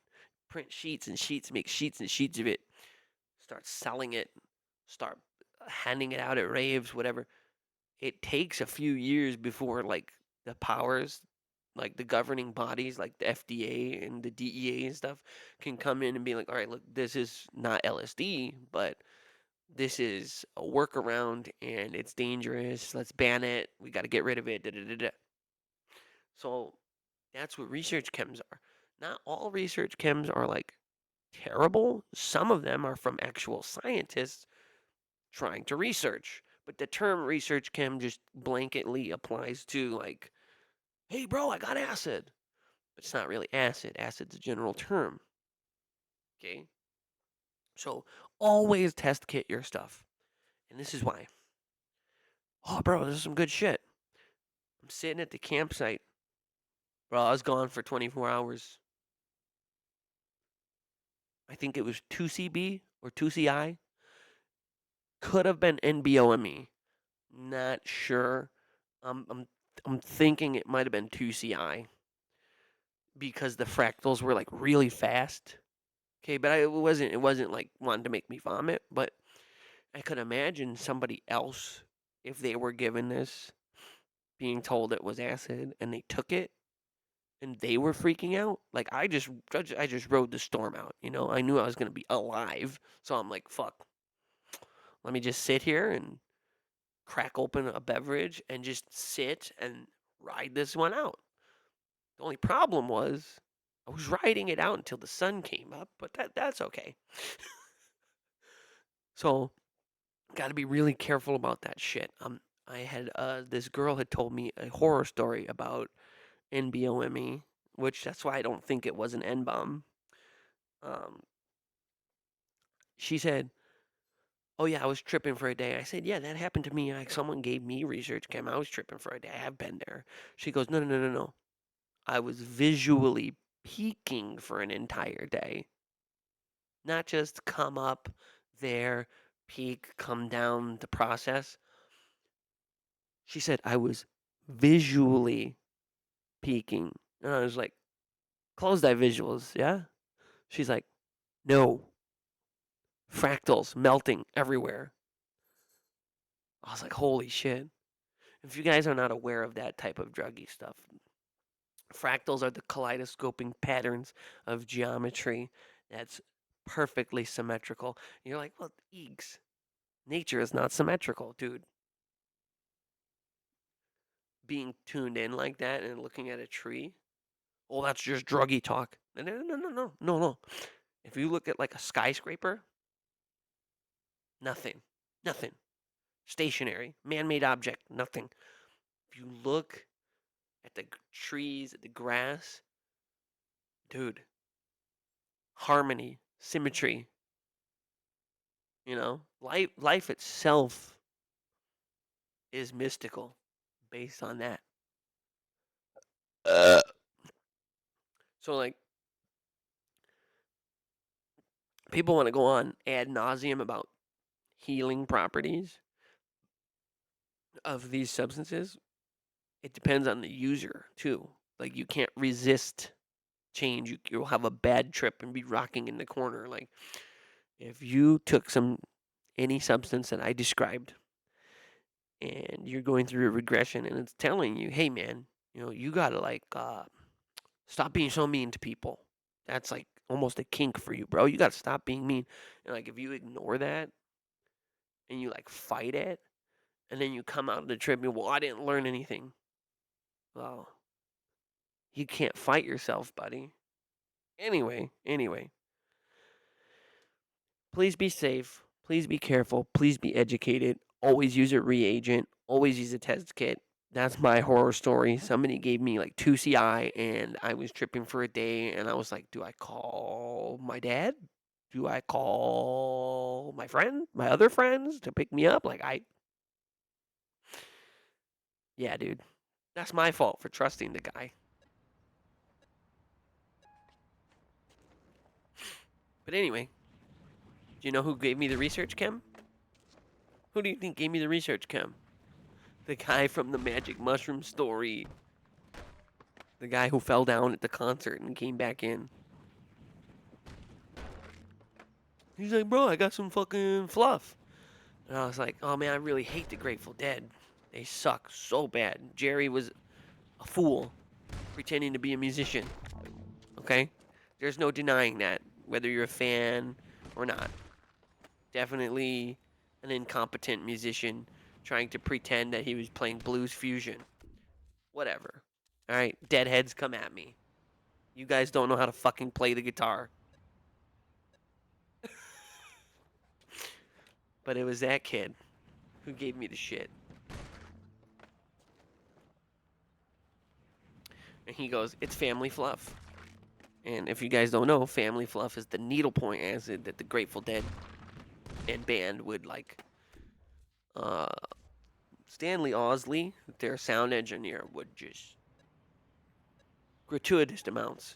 print sheets and sheets, make sheets and sheets of it, start selling it, start handing it out at raves, whatever. It takes a few years before like the powers, like the governing bodies like the FDA and the DEA and stuff, can come in and be like, all right, look, this is not LSD, but this is a workaround and it's dangerous. Let's ban it. We got to get rid of it. Da, da, da, da. So that's what research chems are. Not all research chems are like terrible. Some of them are from actual scientists trying to research. But the term research chem just blanketly applies to like, hey bro, I got acid. But it's not really acid. Acid's a general term. Okay? So always test kit your stuff. And this is why. Oh bro, this is some good shit. I'm sitting at the campsite. Bro, I was gone for 24 hours. I think it was 2CB or 2CI. Could have been NBOME. Not sure. Um, I'm I'm thinking it might have been 2CI because the fractals were like really fast. Okay, but it wasn't like wanting to make me vomit, but I could imagine somebody else if they were given this being told it was acid and they took it and they were freaking out. Like I just rode the storm out, you know. I knew I was going to be alive, so I'm like, fuck. Let me just sit here and crack open a beverage and just sit and ride this one out. The only problem was I was riding it out until the sun came up, but that's okay. So, got to be really careful about that shit. I had this girl had told me a horror story about NBOME, which that's why I don't think it was an N bomb. Um, she said, "Oh yeah, I was tripping for a day." I said, "Yeah, that happened to me. Like someone gave me research chem. I was tripping for a day. I have been there." She goes, "No, no, no, no, no. I was visually peaking for an entire day, not just come up there, peak, come down the process." She said I was visually peaking, and I was like, "Closed eye visuals, yeah?" She's like, "No, fractals melting everywhere." I was like, "Holy shit." If you guys are not aware of that type of druggy stuff, fractals are the kaleidoscoping patterns of geometry that's perfectly symmetrical. And you're like, well, eeks. Nature is not symmetrical, dude. Being tuned in like that and looking at a tree, oh, that's just druggy talk. No, no, no, no, no, no, no. If you look at like a skyscraper, nothing, nothing. Stationary, man made object, nothing. If you look at the trees, at the grass, dude, harmony, symmetry, you know, life itself is mystical based on that. Uh, so like people want to go on ad nauseum about healing properties of these substances. It depends on the user too. Like you can't resist change. You'll have a bad trip and be rocking in the corner. Like if you took any substance that I described and you're going through a regression and it's telling you, hey man, you know, you gotta like stop being so mean to people. That's like almost a kink for you, bro. You gotta stop being mean. And like if you ignore that and you like fight it, and then you come out of the trip and well, I didn't learn anything. Well, you can't fight yourself, buddy. Anyway, please be safe. Please be careful. Please be educated. Always use a reagent. Always use a test kit. That's my horror story. Somebody gave me like 2CI and I was tripping for a day and I was like, do I call my dad? Do I call my other friends to pick me up? Yeah, dude. That's my fault for trusting the guy. But anyway, do you know who gave me the research chem? Who do you think gave me the research chem? The guy from the magic mushroom story. The guy who fell down at the concert and came back in. He's like, bro, I got some fucking fluff. And I was like, oh man, I really hate the Grateful Dead. They suck so bad. Jerry was a fool pretending to be a musician. Okay? There's no denying that, whether you're a fan or not. Definitely an incompetent musician trying to pretend that he was playing blues fusion. Whatever. Alright? Deadheads, come at me. You guys don't know how to fucking play the guitar. But it was that kid who gave me the shit. And he goes, it's family fluff. And if you guys don't know, family fluff is the needlepoint acid that the Grateful Dead and band would like. Uh, Stanley Osley, their sound engineer, would just gratuitous amounts.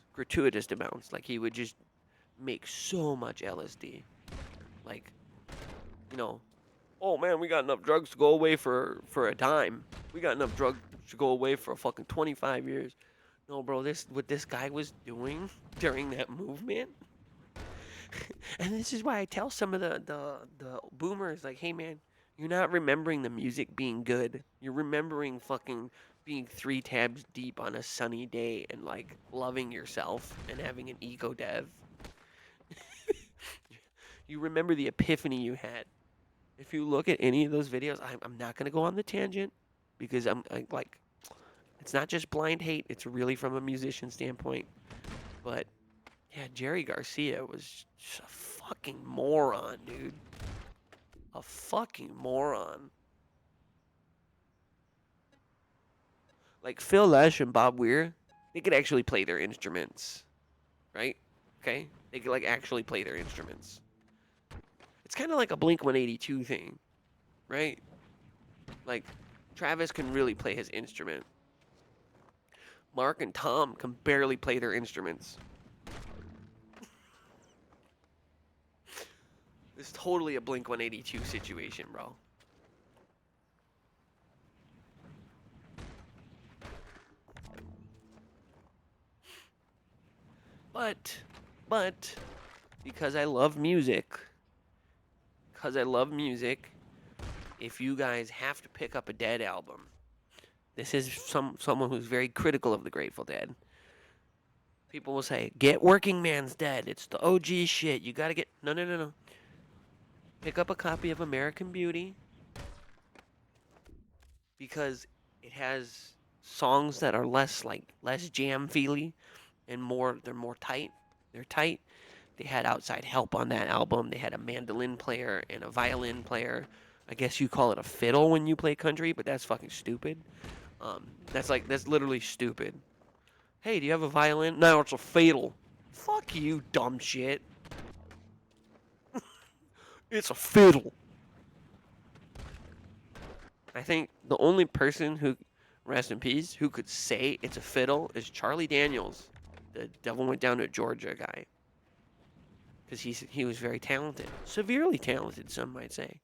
Like he would just make so much LSD. Like, you know, oh man, we got enough drugs to go away for a dime. We got enough drugs to go away for fucking 25 years. No, bro, this what this guy was doing during that movement. And this is why I tell some of the boomers like, "Hey man, you're not remembering the music being good. You're remembering fucking being 3 tabs deep on a sunny day and like loving yourself and having an ego dev. You remember the epiphany you had. If you look at any of those videos, I'm not gonna go on the tangent because I like it's not just blind hate. It's really from a musician standpoint. But yeah, Jerry Garcia was just a fucking moron, dude. A fucking moron. Like Phil Lesh and Bob Weir, they could actually play their instruments, right? Okay, they could like actually play their instruments. It's kind of like a Blink 182 thing, right? Like Travis can really play his instrument. Mark and Tom can barely play their instruments. It's totally a Blink 182 situation, bro. But, because I love music, if you guys have to pick up a Dead album, this is someone who's very critical of the Grateful Dead. People will say, get Working Man's Dead. It's the OG shit. You gotta get... No. Pick up a copy of American Beauty because it has songs that are less jam feely and they're more tight. They're tight. They had outside help on that album. They had a mandolin player and a violin player. I guess you call it a fiddle when you play country, but that's fucking stupid. That's literally stupid. Hey, do you have a violin? No, it's a fiddle. Fuck you, dumb shit. It's a fiddle. I think the only person who, rest in peace, who could say it's a fiddle is Charlie Daniels, the Devil Went Down to Georgia guy. Because he was very talented. Severely talented, some might say.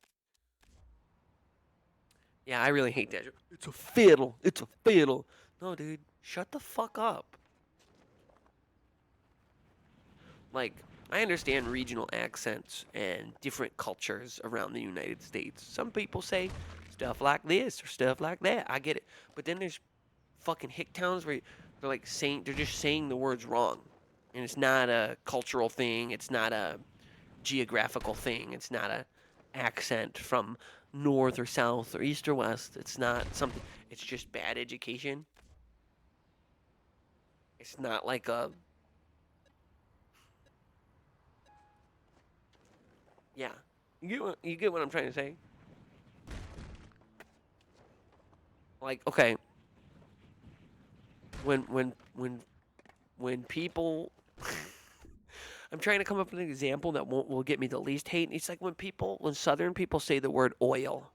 Yeah, I really hate that. It's a fiddle. It's a fiddle. No, dude, shut the fuck up. Like, I understand regional accents and different cultures around the United States. Some people say stuff like this or stuff like that. I get it. But then there's fucking hick towns where they're just saying the words wrong. And it's not a cultural thing. It's not a geographical thing. It's not a accent from north or south or east or west. It's not something. It's just bad education. It's not like a... Yeah. You get what I'm trying to say? Like, okay, when people I'm trying to come up with an example that will get me the least hate. It's like when Southern people say the word oil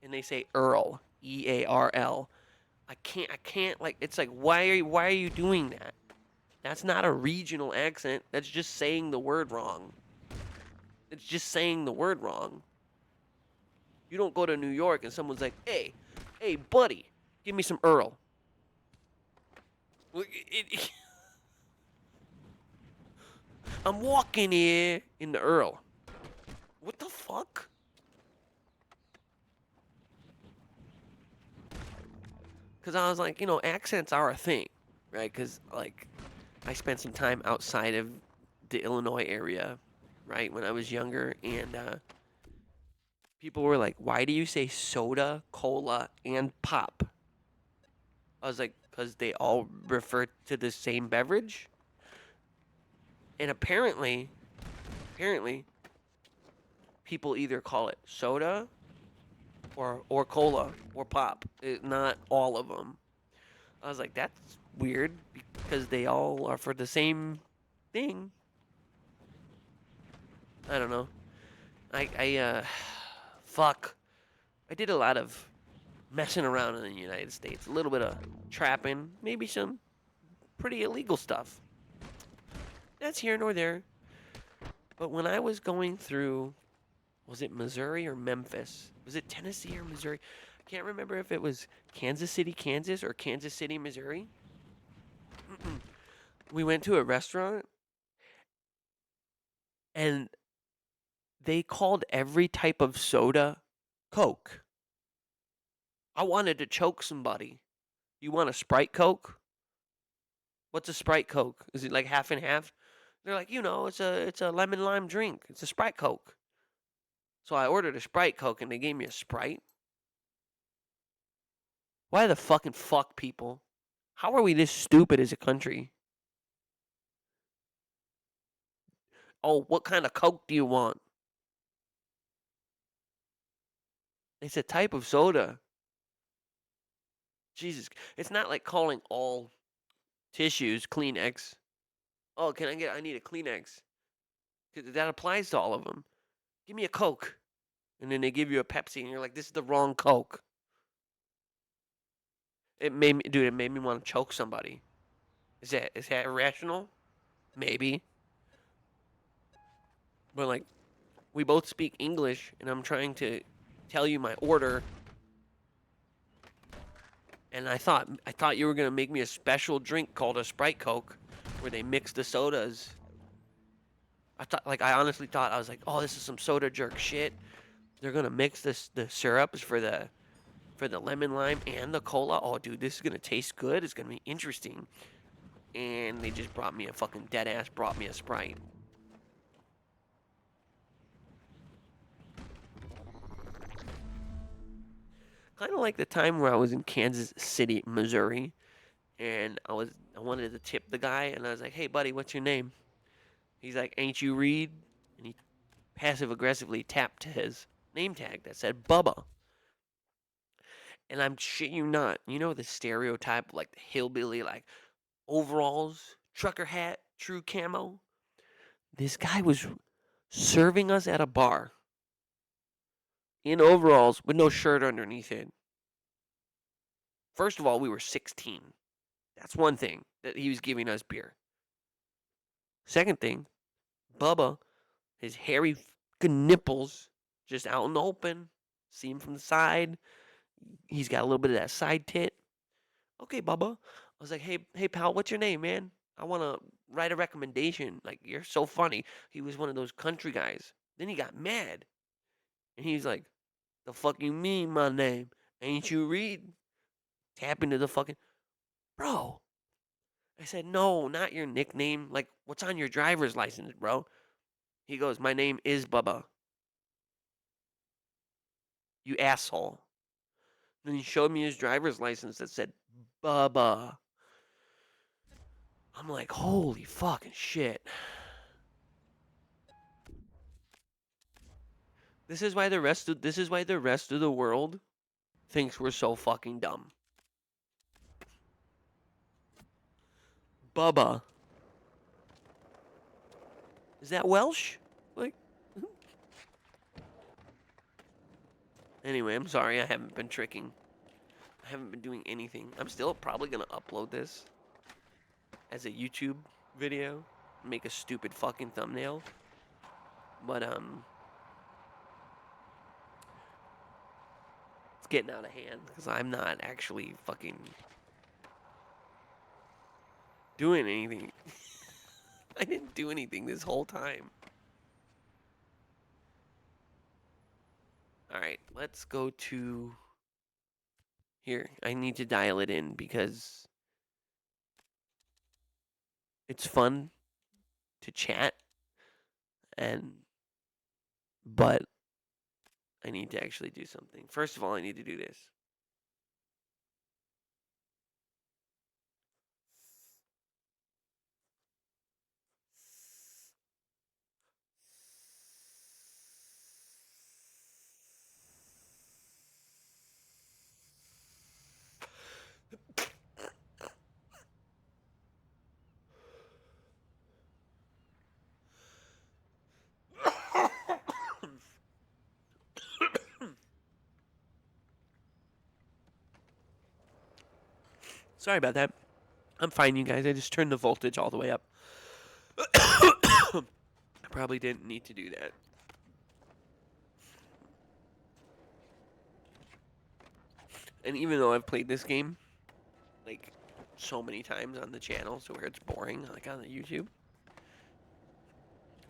and they say Earl, EARL. I can't like it's like why are you doing that? That's not a regional accent. That's just saying the word wrong. It's just saying the word wrong. You don't go to New York and someone's like, "Hey, buddy, give me some Earl." I'm walking here in the Earl. What the fuck? Because I was like, accents are a thing, right? Because, like, I spent some time outside of the Illinois area, right, when I was younger, and people were like, why do you say soda, cola, and pop? I was like, because they all refer to the same beverage? And apparently, people either call it soda or cola or pop. Not all of them. I was like, that's weird because they all are for the same thing. I don't know. Fuck. I did a lot of messing around in the United States. A little bit of trapping, maybe some pretty illegal stuff. That's here nor there. But when I was going through, was it Missouri or Memphis? Was it Tennessee or Missouri? I can't remember if it was Kansas City, Kansas or Kansas City, Missouri. We went to a restaurant and they called every type of soda Coke. I wanted to choke somebody. You want a Sprite Coke? What's a Sprite Coke? Is it like half and half? They're like, it's a lemon lime drink. It's a Sprite Coke. So I ordered a Sprite Coke and they gave me a Sprite. Why the fucking fuck, people? How are we this stupid as a country? Oh, what kind of Coke do you want? It's a type of soda. Jesus, it's not like calling all tissues Kleenex. Oh, I need a Kleenex. That applies to all of them. Give me a Coke. And then they give you a Pepsi and you're like, this is the wrong Coke. It made me want to choke somebody. Is that irrational? Maybe. But like, we both speak English and I'm trying to tell you my order. And I thought you were gonna make me a special drink called a Sprite Coke, where they mix the sodas. I honestly thought, I was like, oh, this is some soda jerk shit. They're gonna mix the syrups for the lemon lime and the cola. Oh, dude, this is gonna taste good. It's gonna be interesting. And they just brought me a Sprite. Kind of like the time where I was in Kansas City, Missouri, and I wanted to tip the guy, and I was like, hey, buddy, what's your name? He's like, ain't you Reed? And he passive aggressively tapped his name tag that said Bubba. And I'm shit you not. You know the stereotype, like the hillbilly, like overalls, trucker hat, true camo? This guy was serving us at a bar in overalls with no shirt underneath it. First of all, we were 16. That's one thing that he was giving us beer. Second thing, Bubba, his hairy fucking nipples just out in the open. See him from the side. He's got a little bit of that side tit. Okay, Bubba. I was like, hey, pal, what's your name, man? I want to write a recommendation. Like, you're so funny. He was one of those country guys. Then he got mad. And he's like, the fuck you mean, my name? Ain't you Reed? Tap into the fucking. Bro. I said, no, not your nickname. Like, what's on your driver's license, bro? He goes, my name is Bubba. You asshole. Then he showed me his driver's license that said Bubba. I'm like, holy fucking shit. This is why the rest of the world thinks we're so fucking dumb. Bubba. Is that Welsh? Like Anyway, I'm sorry I haven't been tricking. I haven't been doing anything. I'm still probably going to upload this as a YouTube video, make a stupid fucking thumbnail. But it's getting out of hand cuz I'm not actually fucking doing anything. I didn't do anything this whole time. All right, let's go to here. I need to dial it in because it's fun to chat and but I need to actually do something. First of all, I need to do this. Sorry about that. I'm fine, you guys. I just turned the voltage all the way up. I Probably didn't need to do that. And even though I've played this game like so many times on the channel, so where it's boring, like on the YouTube,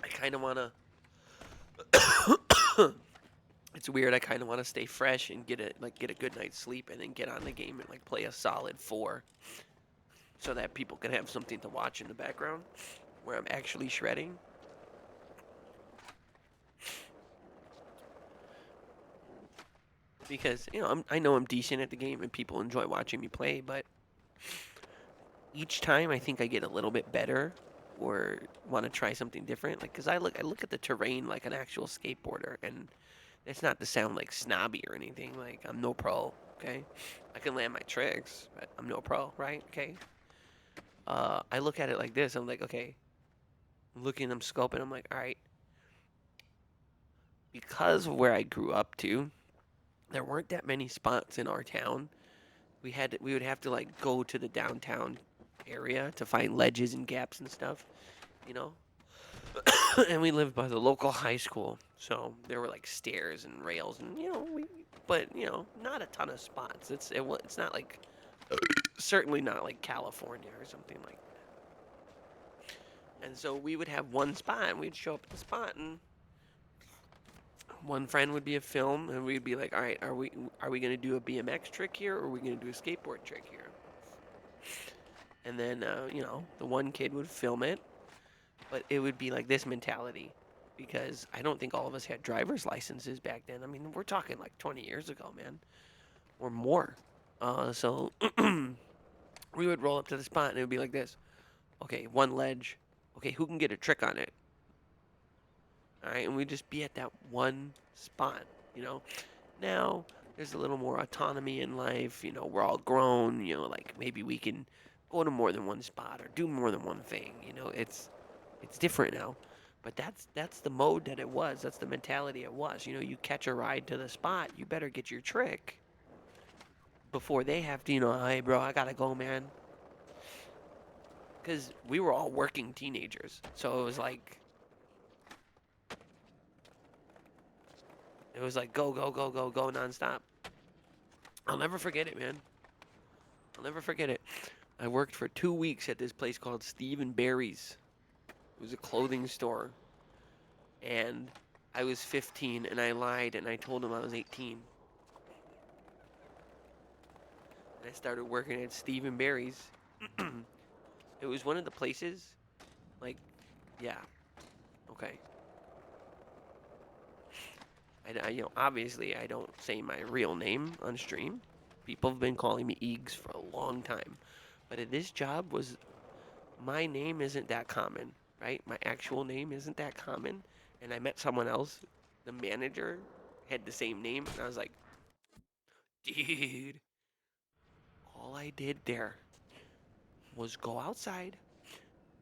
I kind of want to. It's weird. I kind of want to stay fresh and get a good night's sleep, and then get on the game and like play a solid 4, so that people can have something to watch in the background where I'm actually shredding. Because I know I'm decent at the game and people enjoy watching me play, but each time I think I get a little bit better or want to try something different. Like, cause I look at the terrain like an actual skateboarder, and it's not to sound like snobby or anything. Like, I'm no pro, okay? I can land my tricks, but I'm no pro, right? Okay. I look at it like this. I'm like, okay, I'm looking, I'm scoping. I'm like, all right, because of where I grew up to, there weren't that many spots in our town. We would have to like go to the downtown area to find ledges and gaps and stuff, you know. And we lived by the local high school, so there were like stairs and rails, and but not a ton of spots. It's not like certainly not like California or something like that. And so we would have one spot, and we'd show up at the spot, and one friend would be a film, and we'd be like, all right, are we gonna do a BMX trick here, or are we gonna do a skateboard trick here? And then the one kid would film it, but it would be like this mentality, because I don't think all of us had driver's licenses back then. I mean, we're talking like 20 years ago, man, or more. So we would roll up to the spot, and it would be like this. Okay, one ledge. Okay, who can get a trick on it? All right, and we'd just be at that one spot, you know. Now there's a little more autonomy in life. We're all grown. Like maybe we can go to more than one spot or do more than one thing. It's different now. But that's the mode that it was. That's the mentality it was. You catch a ride to the spot, you better get your trick before they have to, hey bro, I gotta go, man. Because we were all working teenagers, so it was like go go go go go nonstop. I'll never forget it, man. I'll never forget it. I worked for 2 weeks at this place called Steve and Barry's. It was a clothing store. And I was 15, and I lied, and I told him I was 18. And I started working at Steve and Barry's. It was one of the places, like, yeah, okay. Obviously I don't say my real name on stream. People have been calling me Eags for a long time. But at this job my name isn't that common, right? My actual name isn't that common. And I met someone else, the manager had the same name, and I was like, dude, all I did there was go outside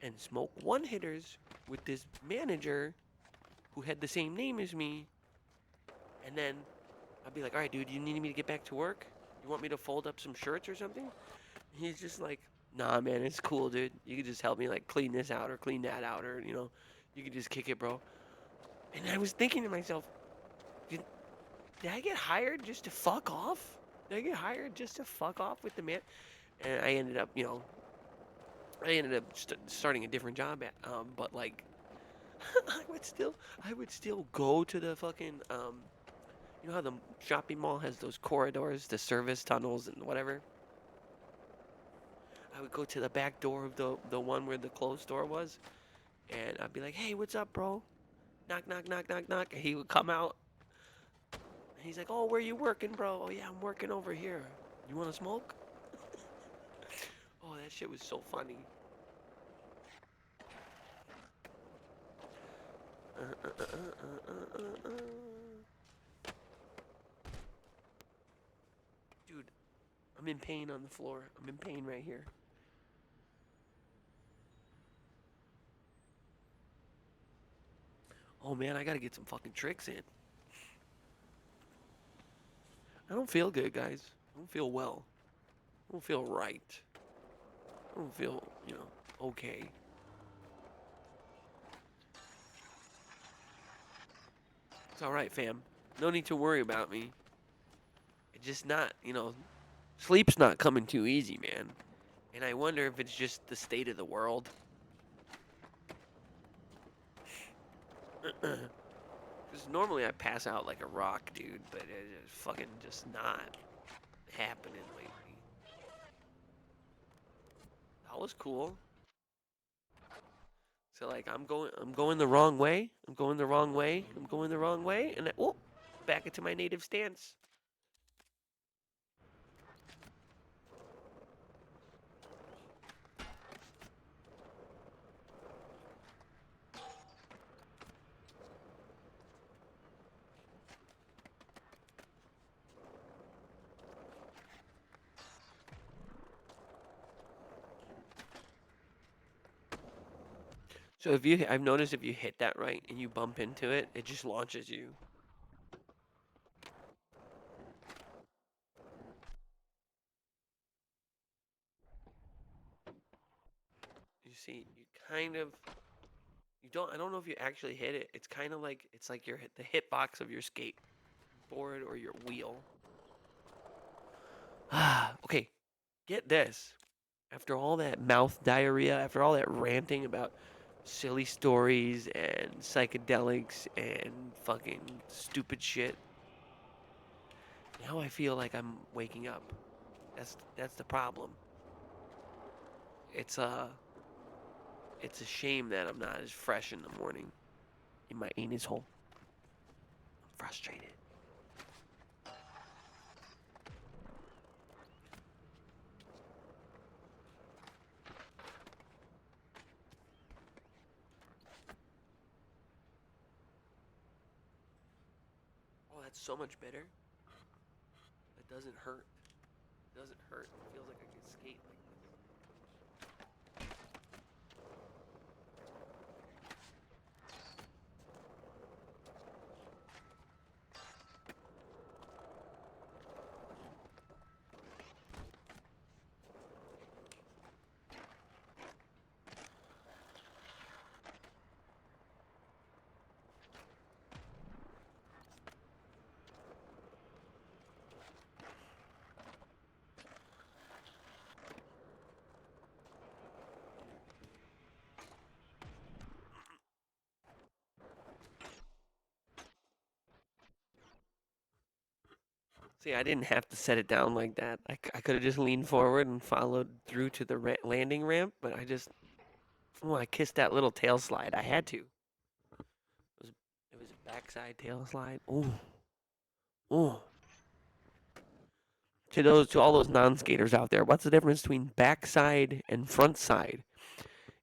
and smoke one hitters with this manager who had the same name as me. And then I'd be like, all right, dude, you need me to get back to work? You want me to fold up some shirts or something? He's just like, nah, man, it's cool, dude. You could just help me like clean this out or clean that out, or you could just kick it, bro. And I was thinking to myself, did I get hired just to fuck off? Did I get hired just to fuck off with the man? And I ended up starting a different job at, but like, I would still go to the fucking, you know how the shopping mall has those corridors, the service tunnels and whatever? I would go to the back door of the one where the closed door was, and I'd be like, "Hey, what's up, bro? Knock, knock, knock, knock, knock." And he would come out, and he's like, "Oh, where you working, bro?" "Oh, yeah, I'm working over here. You want to smoke?" Oh, that shit was so funny. Dude, I'm in pain on the floor. I'm in pain right here. Oh man, I gotta get some fucking tricks in. I don't feel good, guys. I don't feel well. I don't feel right. I don't feel, okay. It's all right, fam. No need to worry about me. It's just not, sleep's not coming too easy, man. And I wonder if it's just the state of the world. Because normally I pass out like a rock, dude, but it's fucking just not happening lately. That was cool. So like I'm going the wrong way. I'm going the wrong way. I'm going the wrong way, and back into my native stance. So I've noticed if you hit that right and you bump into it, it just launches you. You see, you don't. I don't know if you actually hit it. It's kind of like you're hit the hitbox of your skateboard or your wheel. Okay, get this. After all that mouth diarrhea, after all that ranting about silly stories and psychedelics and fucking stupid shit, now I feel like I'm waking up. That's the problem. It's a it's a shame that I'm not as fresh in the morning in my anus hole. I'm frustrated. Oh, that's so much better. It doesn't hurt. It doesn't hurt. It feels like I can skate like See, I didn't have to set it down like that. I could have just leaned forward and followed through to the landing ramp, but I kissed that little tail slide. I had to. It was a backside tail slide. Ooh, ooh. To all those non-skaters out there, what's the difference between backside and front side?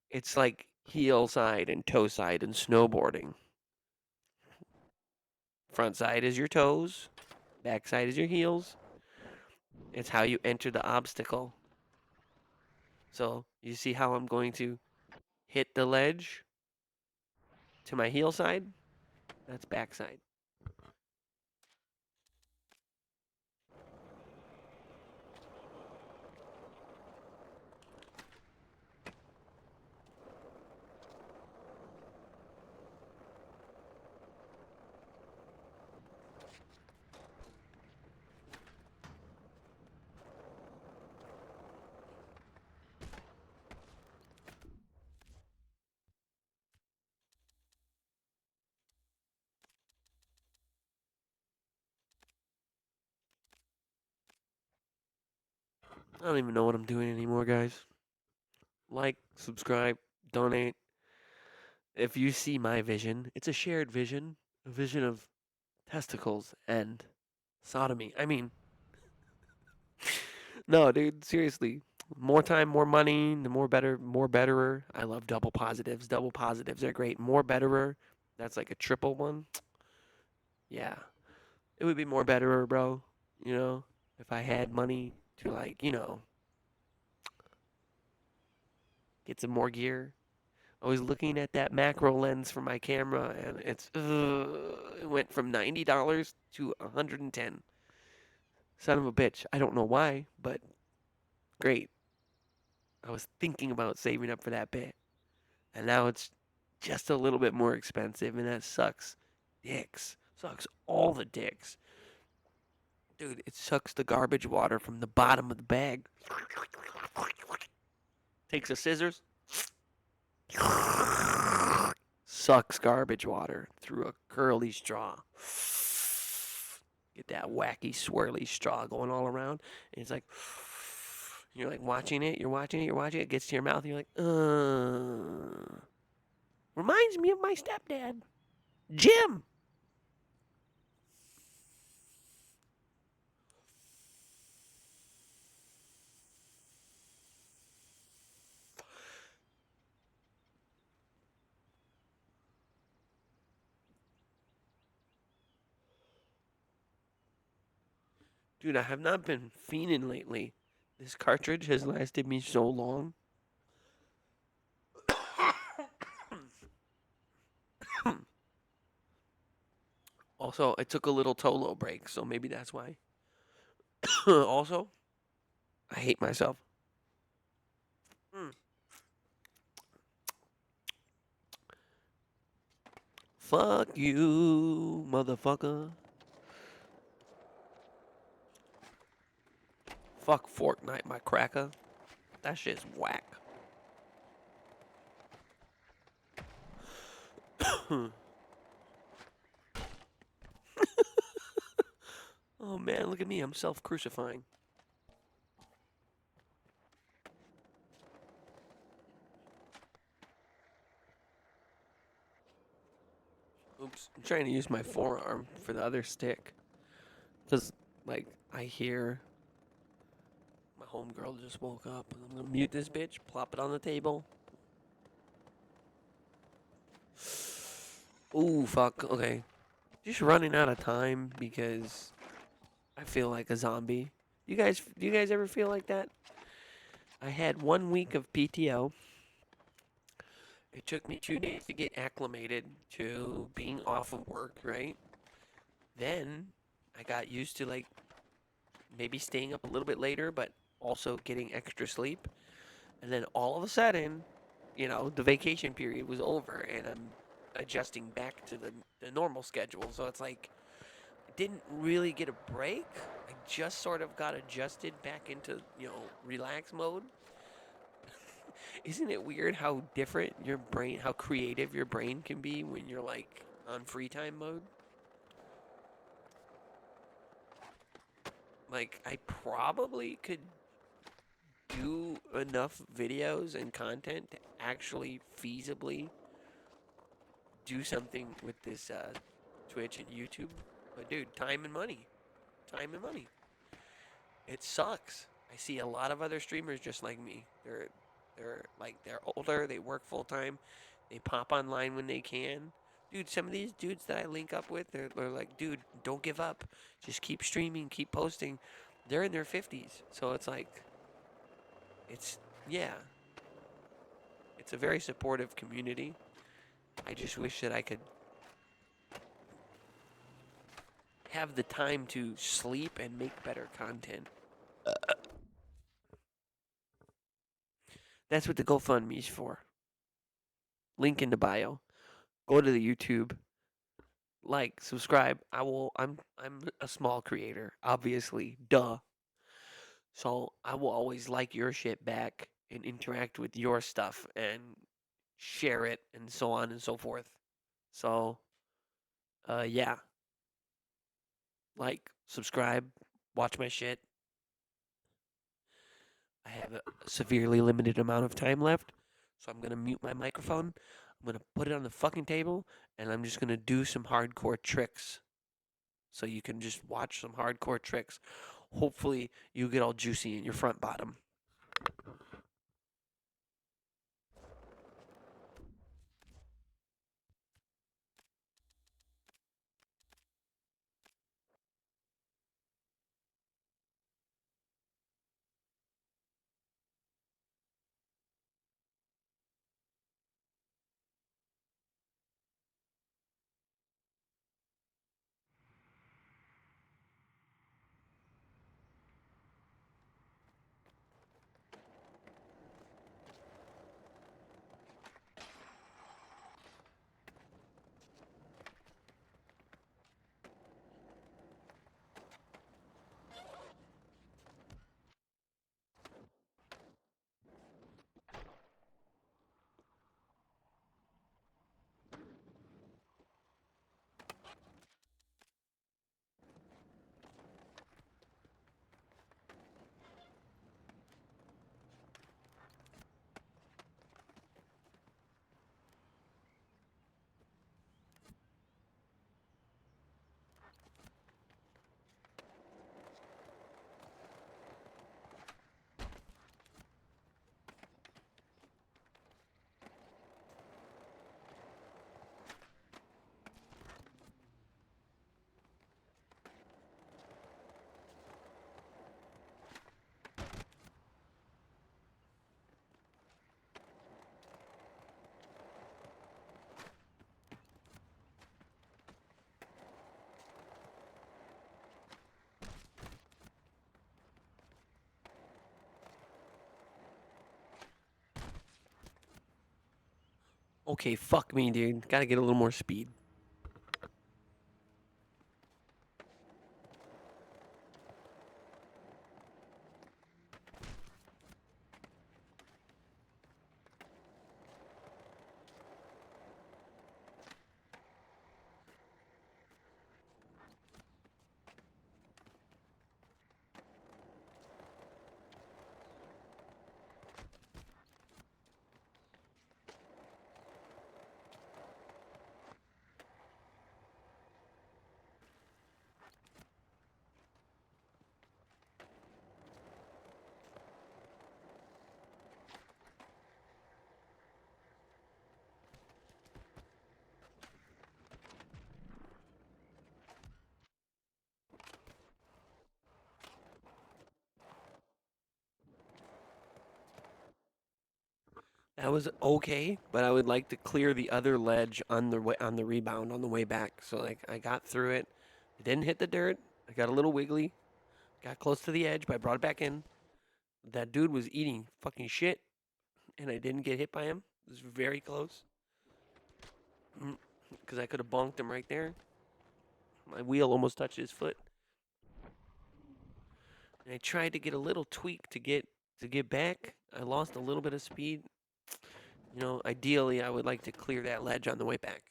It's like heel side and toe side in snowboarding. Front side is your toes, back side is your heels. It's how you enter the obstacle. So you see how I'm going to hit the ledge to my heel side? That's backside. I don't even know what I'm doing anymore, guys. Like, subscribe, donate. If you see my vision, it's a shared vision, a vision of testicles and sodomy. I mean, no, dude, seriously. More time, more money, the more better, more betterer. I love double positives. Double positives are great. More betterer. That's like a triple one. Yeah. It would be more betterer, bro. You know, if I had money to like, get some more gear. I was looking at that macro lens for my camera and it went from $90 to 110. Son of a bitch. I don't know why, but great. I was thinking about saving up for that bit. And now it's just a little bit more expensive, and that sucks. Dicks. Sucks all the dicks. Dude, it sucks the garbage water from the bottom of the bag. Takes the scissors. Sucks garbage water through a curly straw. Get that wacky, swirly straw going all around. And it's like, you're like watching it, you're watching it, you're watching it. It gets to your mouth, and you're like. Reminds me of my stepdad, Jim. Dude, I have not been fiending lately. This cartridge has lasted me so long. Also, I took a little Tolo break, so maybe that's why. Also, I hate myself. Mm. Fuck you, motherfucker. Fuck Fortnite, my cracker. That shit's whack. Oh man, look at me. I'm self crucifying. Oops. I'm trying to use my forearm for the other stick. Because, like, I hear my homegirl just woke up. And I'm going to mute this bitch, plop it on the table. Ooh, fuck. Okay. Just running out of time because I feel like a zombie. Do you guys ever feel like that? I had 1 week of PTO. It took me 2 days to get acclimated to being off of work, right? Then I got used to like maybe staying up a little bit later, but also getting extra sleep. And then all of a sudden, the vacation period was over and I'm adjusting back to the normal schedule. So it's like, I didn't really get a break. I just sort of got adjusted back into, relax mode. Isn't it weird how different your brain, how creative your brain can be when you're like on free time mode? Like, I probably could do enough videos and content to actually feasibly do something with this Twitch and YouTube. But dude, time and money. Time and money. It sucks. I see a lot of other streamers just like me. They're older, they work full time, they pop online when they can. Dude, some of these dudes that I link up with, they're like, dude, don't give up. Just keep streaming, keep posting. They're in their 50s. So it's like, it's, yeah, it's a very supportive community. I just wish that I could have the time to sleep and make better content. That's what the GoFundMe's for. Link in the bio. Go to the YouTube. Like, subscribe. I'm a small creator, obviously. Duh. So I will always like your shit back and interact with your stuff and share it and so on and so forth. So yeah. Like, subscribe, watch my shit. I have a severely limited amount of time left, so I'm gonna mute my microphone. I'm gonna put it on the fucking table, and I'm just gonna do some hardcore tricks. So you can just watch some hardcore tricks. Hopefully, you get all juicy in your front bottom. Okay, fuck me, dude. Gotta get a little more speed. That was okay, but I would like to clear the other ledge on the way, on the rebound on the way back. So like I got through it. It didn't hit the dirt. I got a little wiggly. Got close to the edge, but I brought it back in. That dude was eating fucking shit, and I didn't get hit by him. It was very close. Because I could have bonked him right there. My wheel almost touched his foot. And I tried to get a little tweak to get back. I lost a little bit of speed. You know, ideally I would like to clear that ledge on the way back.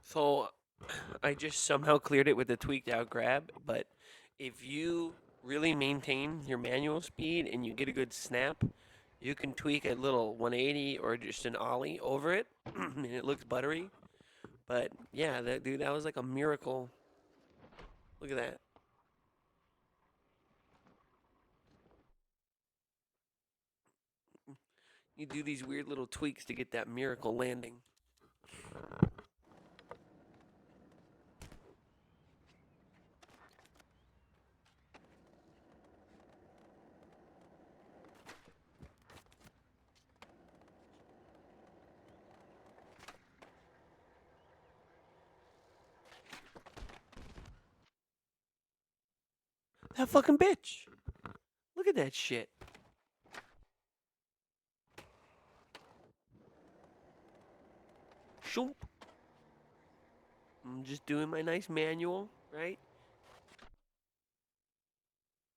So I just somehow cleared it with a tweaked out grab, but if you really maintain your manual speed and you get a good snap, you can tweak a little 180 or just an ollie over it, and it looks buttery. But yeah, that dude, that was like a miracle. Look at that. You do these weird little tweaks to get that miracle landing. That fucking bitch. Look at that shit. Shoop. I'm just doing my nice manual, right?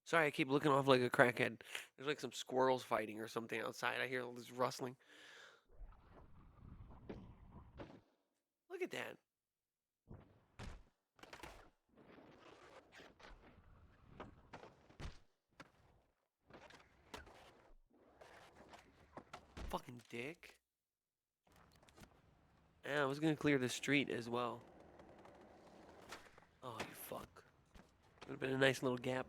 Sorry, I keep looking off like a crackhead. There's like some squirrels fighting or something outside. I hear all this rustling. Look at that. Fucking dick. Yeah, I was gonna clear the street as well. Oh, you fuck. Would have been a nice little gap.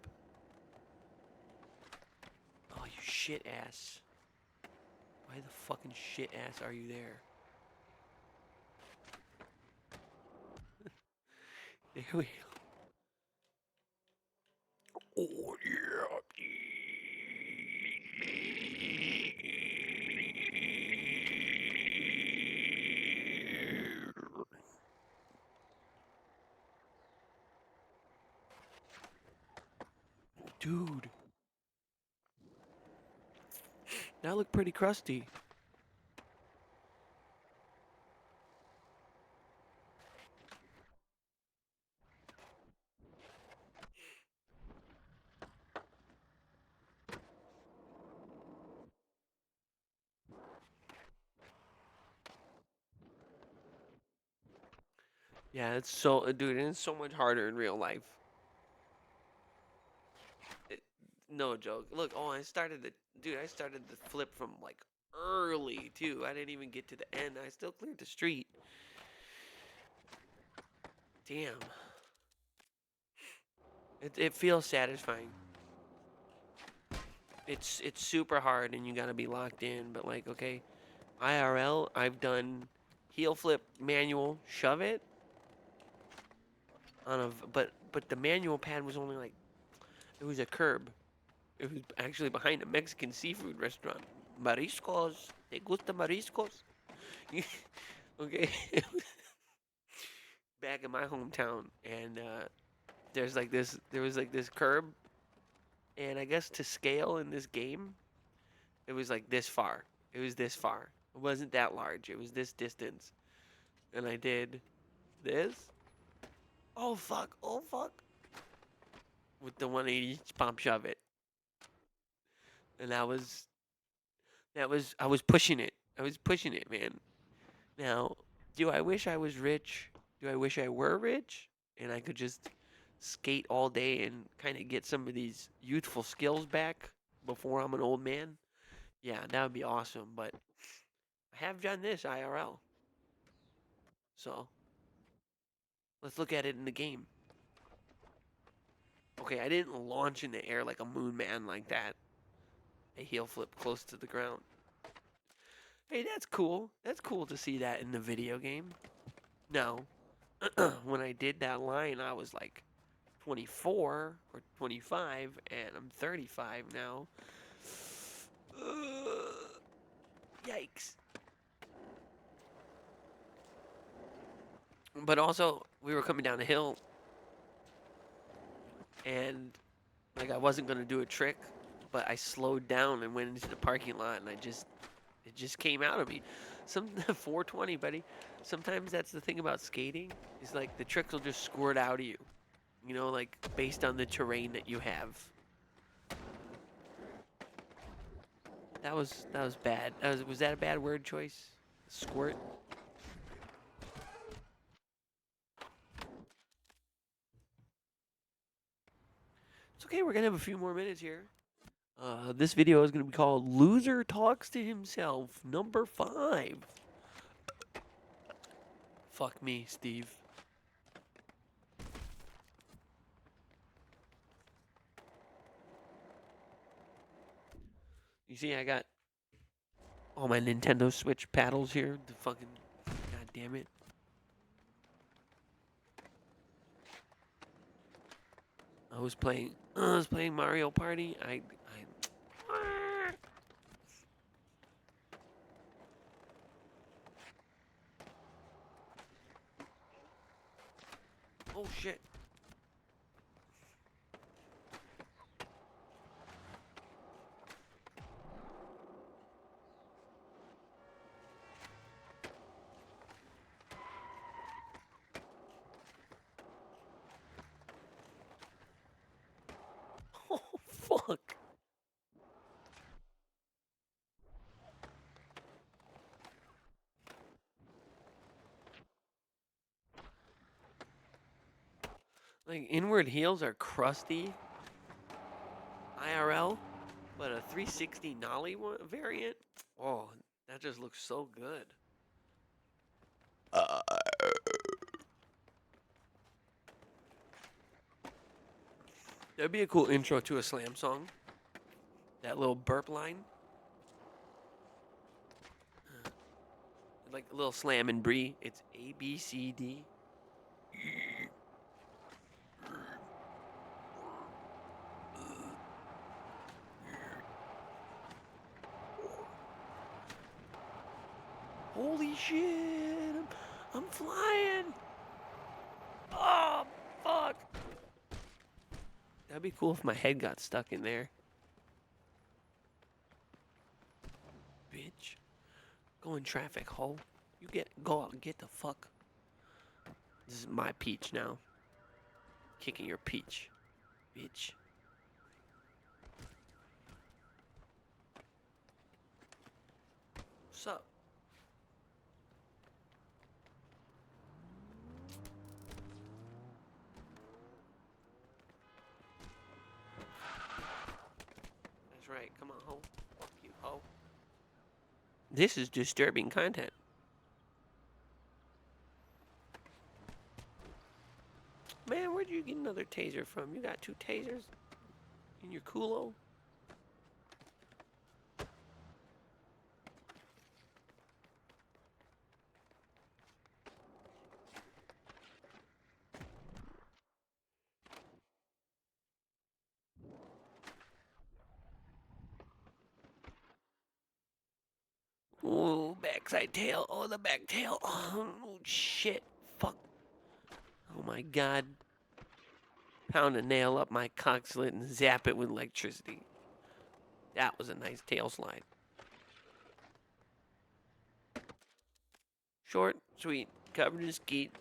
Oh, you shit ass. Why the fucking shit ass are you there? There we go. Oh, yeah. Dude, that looked pretty crusty. Yeah, it's so, dude, it's so much harder in real life. It, No joke. Look, oh, I started the flip from like early too. I didn't even get to the end. I still cleared the street. Damn. It feels satisfying. It's super hard and you gotta be locked in, but like, okay, IRL, I've done heel flip manual, shove it on but the manual pad was only like it was a curb. It was actually behind a Mexican seafood restaurant. Mariscos. ¿Te gusta mariscos? Okay. Back in my hometown, and there was like this curb, and I guess to scale in this game, it was like this far. It was this far. It wasn't that large. It was this distance, and I did this. Oh fuck! Oh fuck! With the 180 pump shove it, and I was pushing it. I was pushing it, man. Now, do I wish I was rich? Do I wish I were rich and I could just skate all day and kind of get some of these youthful skills back before I'm an old man? Yeah, that would be awesome. But I have done this IRL. So let's look at it in the game. Okay, I didn't launch in the air like a moon man like that. A heel flip close to the ground. Hey, that's cool. That's cool to see that in the video game. No, when I did that line, I was like 24 or 25, and I'm 35 now. Yikes. But also, we were coming down a hill, and like I wasn't gonna do a trick, but I slowed down and went into the parking lot, and it just came out of me. Some 420, buddy. Sometimes that's the thing about skating is like the tricks will just squirt out of you. You know, like based on the terrain that you have. That was bad. Was that a bad word choice? Squirt. It's okay. We're gonna have a few more minutes here. This video is gonna be called "Loser Talks to Himself" number 5. Fuck me, Steve. You see, I got all my Nintendo Switch paddles here. The fucking, god damn it. I was playing Mario Party. Oh shit. Oh fuck. Like inward heels are crusty. IRL, but a 360 nollie variant. Oh, that just looks so good. That'd be a cool intro to a slam song. That little burp line. Like a little slam and brie. It's A, B, C, D. Holy shit! I'm flying! Oh, fuck! That'd be cool if my head got stuck in there. Bitch. Go in traffic, ho. Go out and get the fuck. This is my peach now. Kicking your peach. Bitch. What's up? That's right. Come on, ho. Fuck you, ho. This is disturbing content. Man, where'd you get another taser from? You got 2 tasers in your culo? Ooh, backside tail. Oh, the back tail. Oh, shit. Fuck. Oh my god. Pound a nail up my cock slit and zap it with electricity. That was a nice tail slide. Short, sweet, covered in skeet.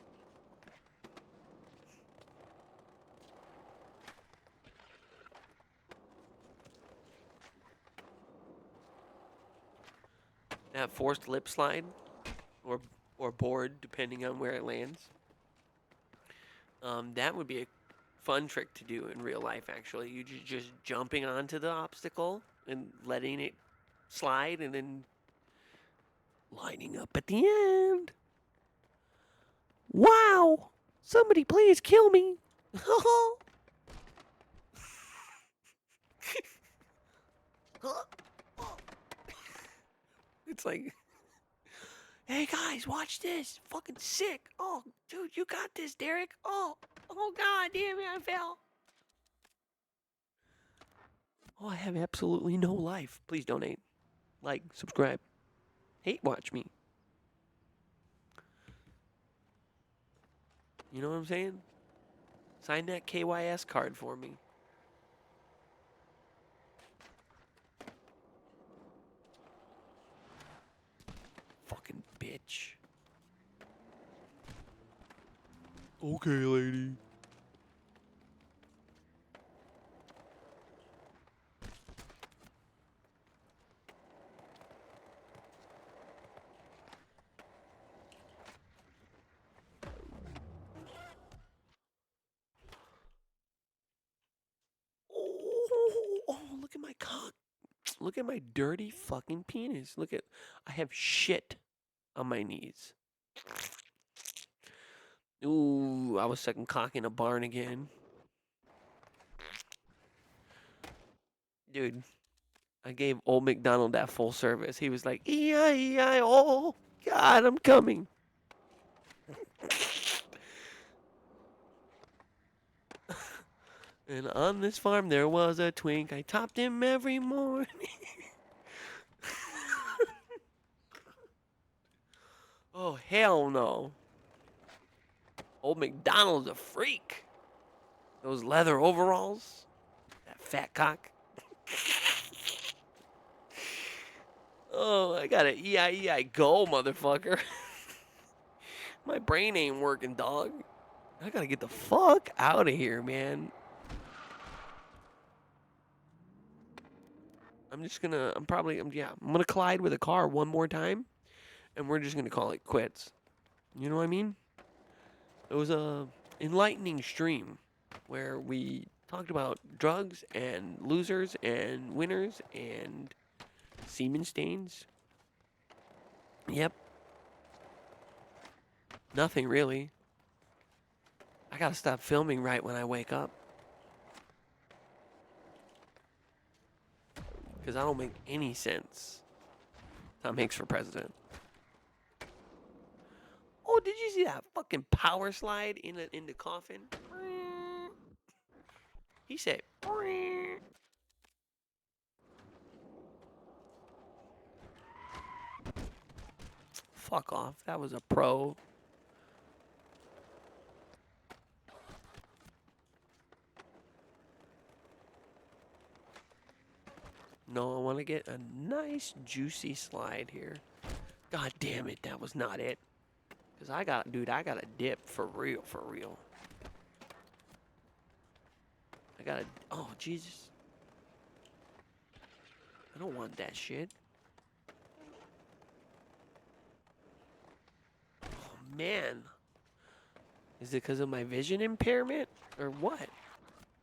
That forced lip slide, or board, depending on where it lands. That would be a fun trick to do in real life. Actually, you just jumping onto the obstacle and letting it slide, and then lining up at the end. Wow! Somebody please kill me! It's like, hey guys, watch this. Fucking sick. Oh, dude, you got this, Derek. Oh god damn it, I fell. Oh, I have absolutely no life. Please donate. Like, subscribe. Hate watch me. You know what I'm saying? Sign that KYS card for me. Fucking bitch. Okay, lady. Oh, look at my cock. Look at my dirty fucking penis. Look at, I have shit on my knees. Ooh, I was sucking cock in a barn again. Dude, I gave old McDonald that full service. He was like, E-I-E-I, oh, God, I'm coming. And on this farm there was a twink. I topped him every morning. Oh, hell no. Old McDonald's a freak. Those leather overalls. That fat cock. Oh, I got an E-I-E-I go, motherfucker. My brain ain't working, dog. I gotta get the fuck out of here, man. I'm gonna collide with a car one more time, and we're just gonna call it quits. You know what I mean? It was a enlightening stream where we talked about drugs and losers and winners and semen stains. Yep. Nothing really. I gotta stop filming right when I wake up. Because I don't make any sense. Tom Hanks for president. Oh, did you see that fucking power slide in the coffin? He said, fuck off. That was a pro. No, I want to get a nice juicy slide here. God damn it, that was not it. Because I got a dip for real, for real. Oh, Jesus. I don't want that shit. Oh, man. Is it because of my vision impairment? Or what?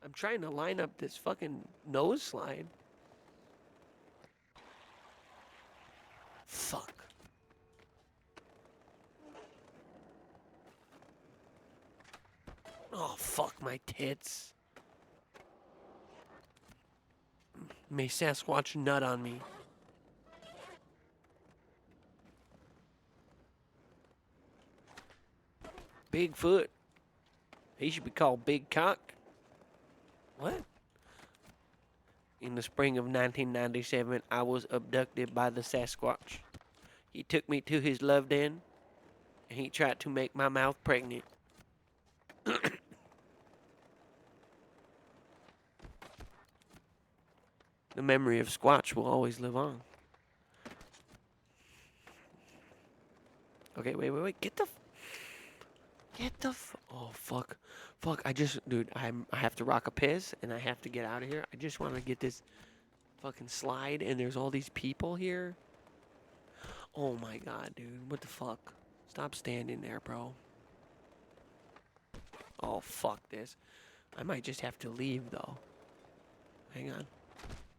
I'm trying to line up this fucking nose slide. Fuck. Oh, fuck my tits. May Sasquatch nut on me. Bigfoot. He should be called Big Cock. What? In the spring of 1997, I was abducted by the Sasquatch. He took me to his love den, and he tried to make my mouth pregnant. The memory of Squatch will always live on. Okay, wait. Get the... Oh, fuck. Fuck, dude, I have to rock a piss, and I have to get out of here. I just want to get this fucking slide, and there's all these people here. Oh my god, dude. What the fuck? Stop standing there, bro. Oh, fuck this. I might just have to leave, though. Hang on.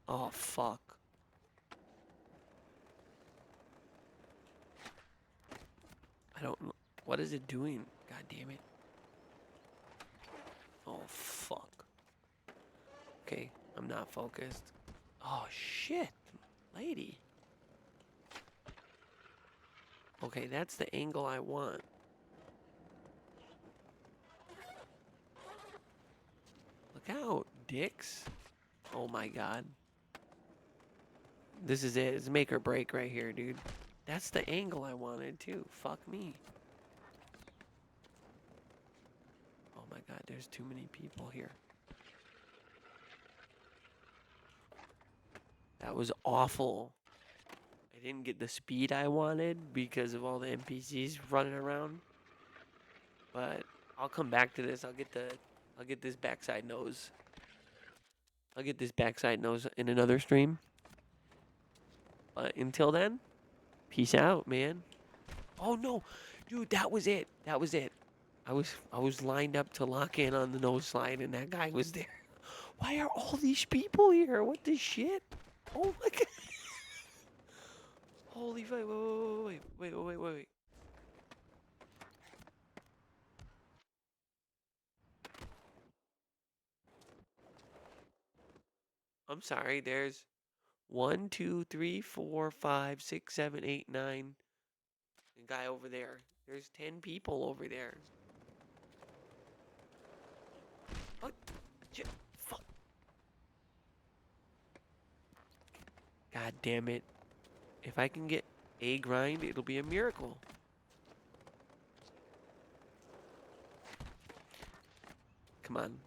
Oh, fuck. I don't know. What is it doing? God damn it. Oh, fuck. Okay, I'm not focused. Oh, shit. Lady. Okay, that's the angle I want. Look out, dicks. Oh my god. This is it. It's make or break right here, dude. That's the angle I wanted, too. Fuck me. Oh my god, there's too many people here. That was awful. I didn't get the speed I wanted because of all the NPCs running around. But I'll come back to this. I'll get this backside nose. I'll get this backside nose in another stream. But until then, peace out, man. Oh no, dude, that was it. That was it. I was lined up to lock in on the nose slide, and that guy was there. Why are all these people here? What the shit? Oh my god! Holy fuck! Wait. I'm sorry. There's 1, 2, 3, 4, 5, 6, 7, 8, 9. The guy over there. There's 10 people over there. What? Shit. Fuck. God damn it. If I can get a grind, it'll be a miracle. Come on.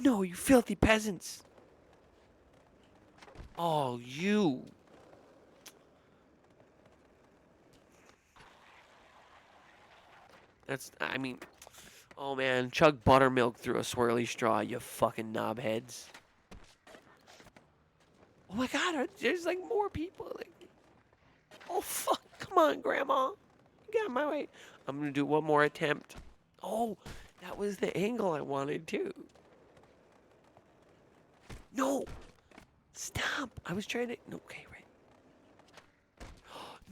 No, you filthy peasants. Oh, you. Oh man, chug buttermilk through a swirly straw, you fucking knobheads. Oh my god, there's like more people. Like, oh fuck, come on, Grandma. Get out of my way. I'm gonna do one more attempt. Oh, that was the angle I wanted too. No! Stop! I was trying to... Okay, right.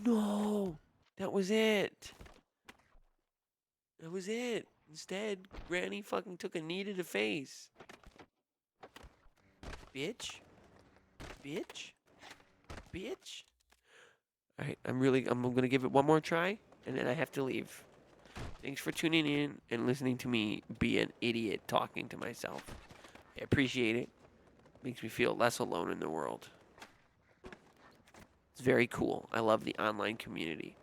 No! That was it. That was it. Instead, Granny fucking took a knee to the face. Bitch. Alright, I'm gonna give it one more try, and then I have to leave. Thanks for tuning in and listening to me be an idiot talking to myself. I appreciate it. Makes me feel less alone in the world. It's very cool. I love the online community.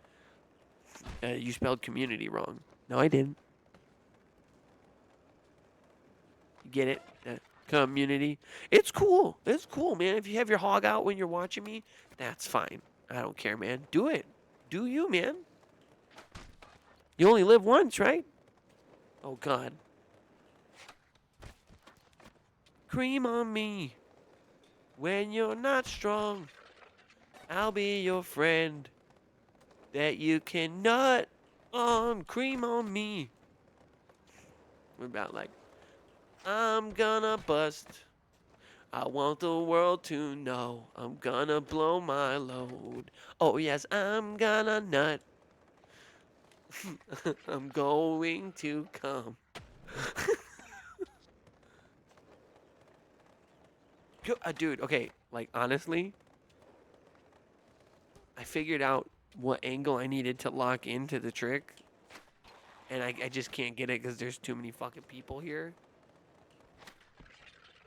You spelled community wrong. No, I didn't. You get it? Community. It's cool. It's cool, man. If you have your hog out when you're watching me, that's fine. I don't care, man. Do it. Do you, man. You only live once, right? Oh, God. Cream on me. When you're not strong, I'll be your friend. That you can nut on. Cream on me. What about like, I'm gonna bust. I want the world to know I'm gonna blow my load. Oh yes, I'm gonna nut. I'm going to come. Dude, okay, like honestly, I figured out what angle I needed to lock into the trick, and I just can't get it because there's too many fucking people here.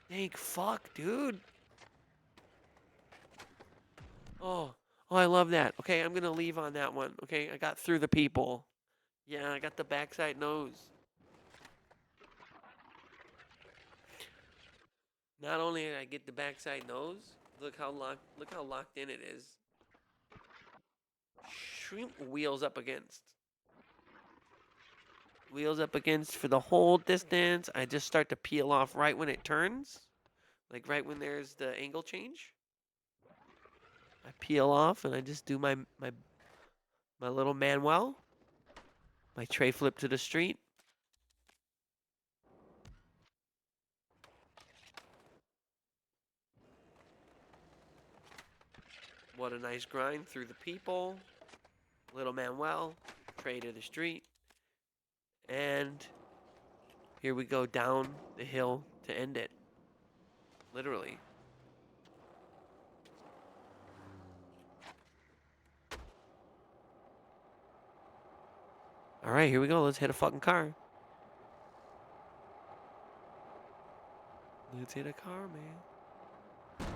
Thank fuck, dude. Oh, oh, I love that. Okay, I'm gonna leave on that one. Okay, I got through the people. Yeah, I got the backside nose. Not only did I get the backside nose, look how locked in it is. Shrimp wheels up against. Wheels up against for the whole distance. I just start to peel off right when it turns. Like right when there's the angle change. I peel off and I just do my little Manuel. My tray flip to the street. What a nice grind through the people. Little Manuel. Tray to the street. And here we go down the hill to end it. Literally. All right, here we go. Let's hit a fucking car. Let's hit a car, man.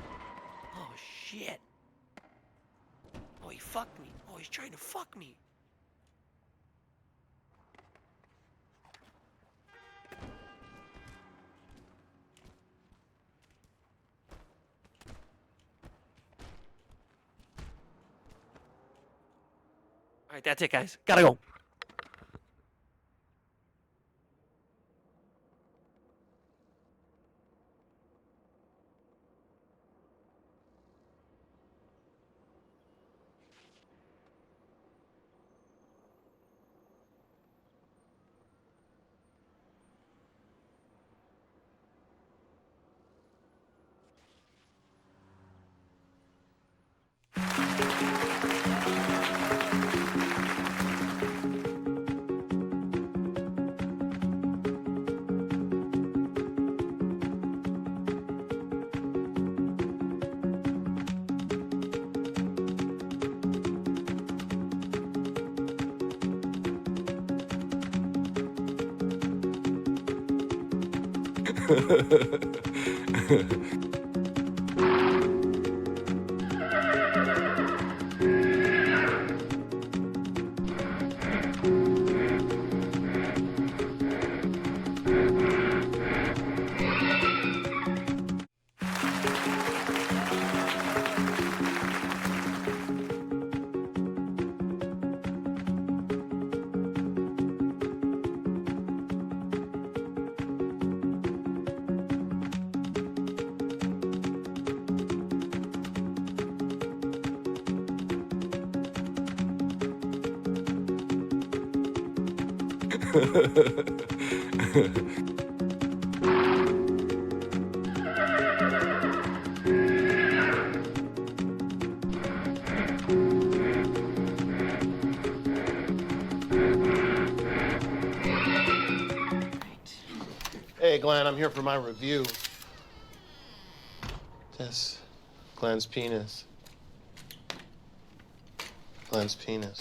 Oh, shit. Oh, he fucked me. Oh, he's trying to fuck me. All right, that's it, guys. Gotta go. Hey, Glenn, I'm here for my review. This. Glenn's penis. Glenn's penis.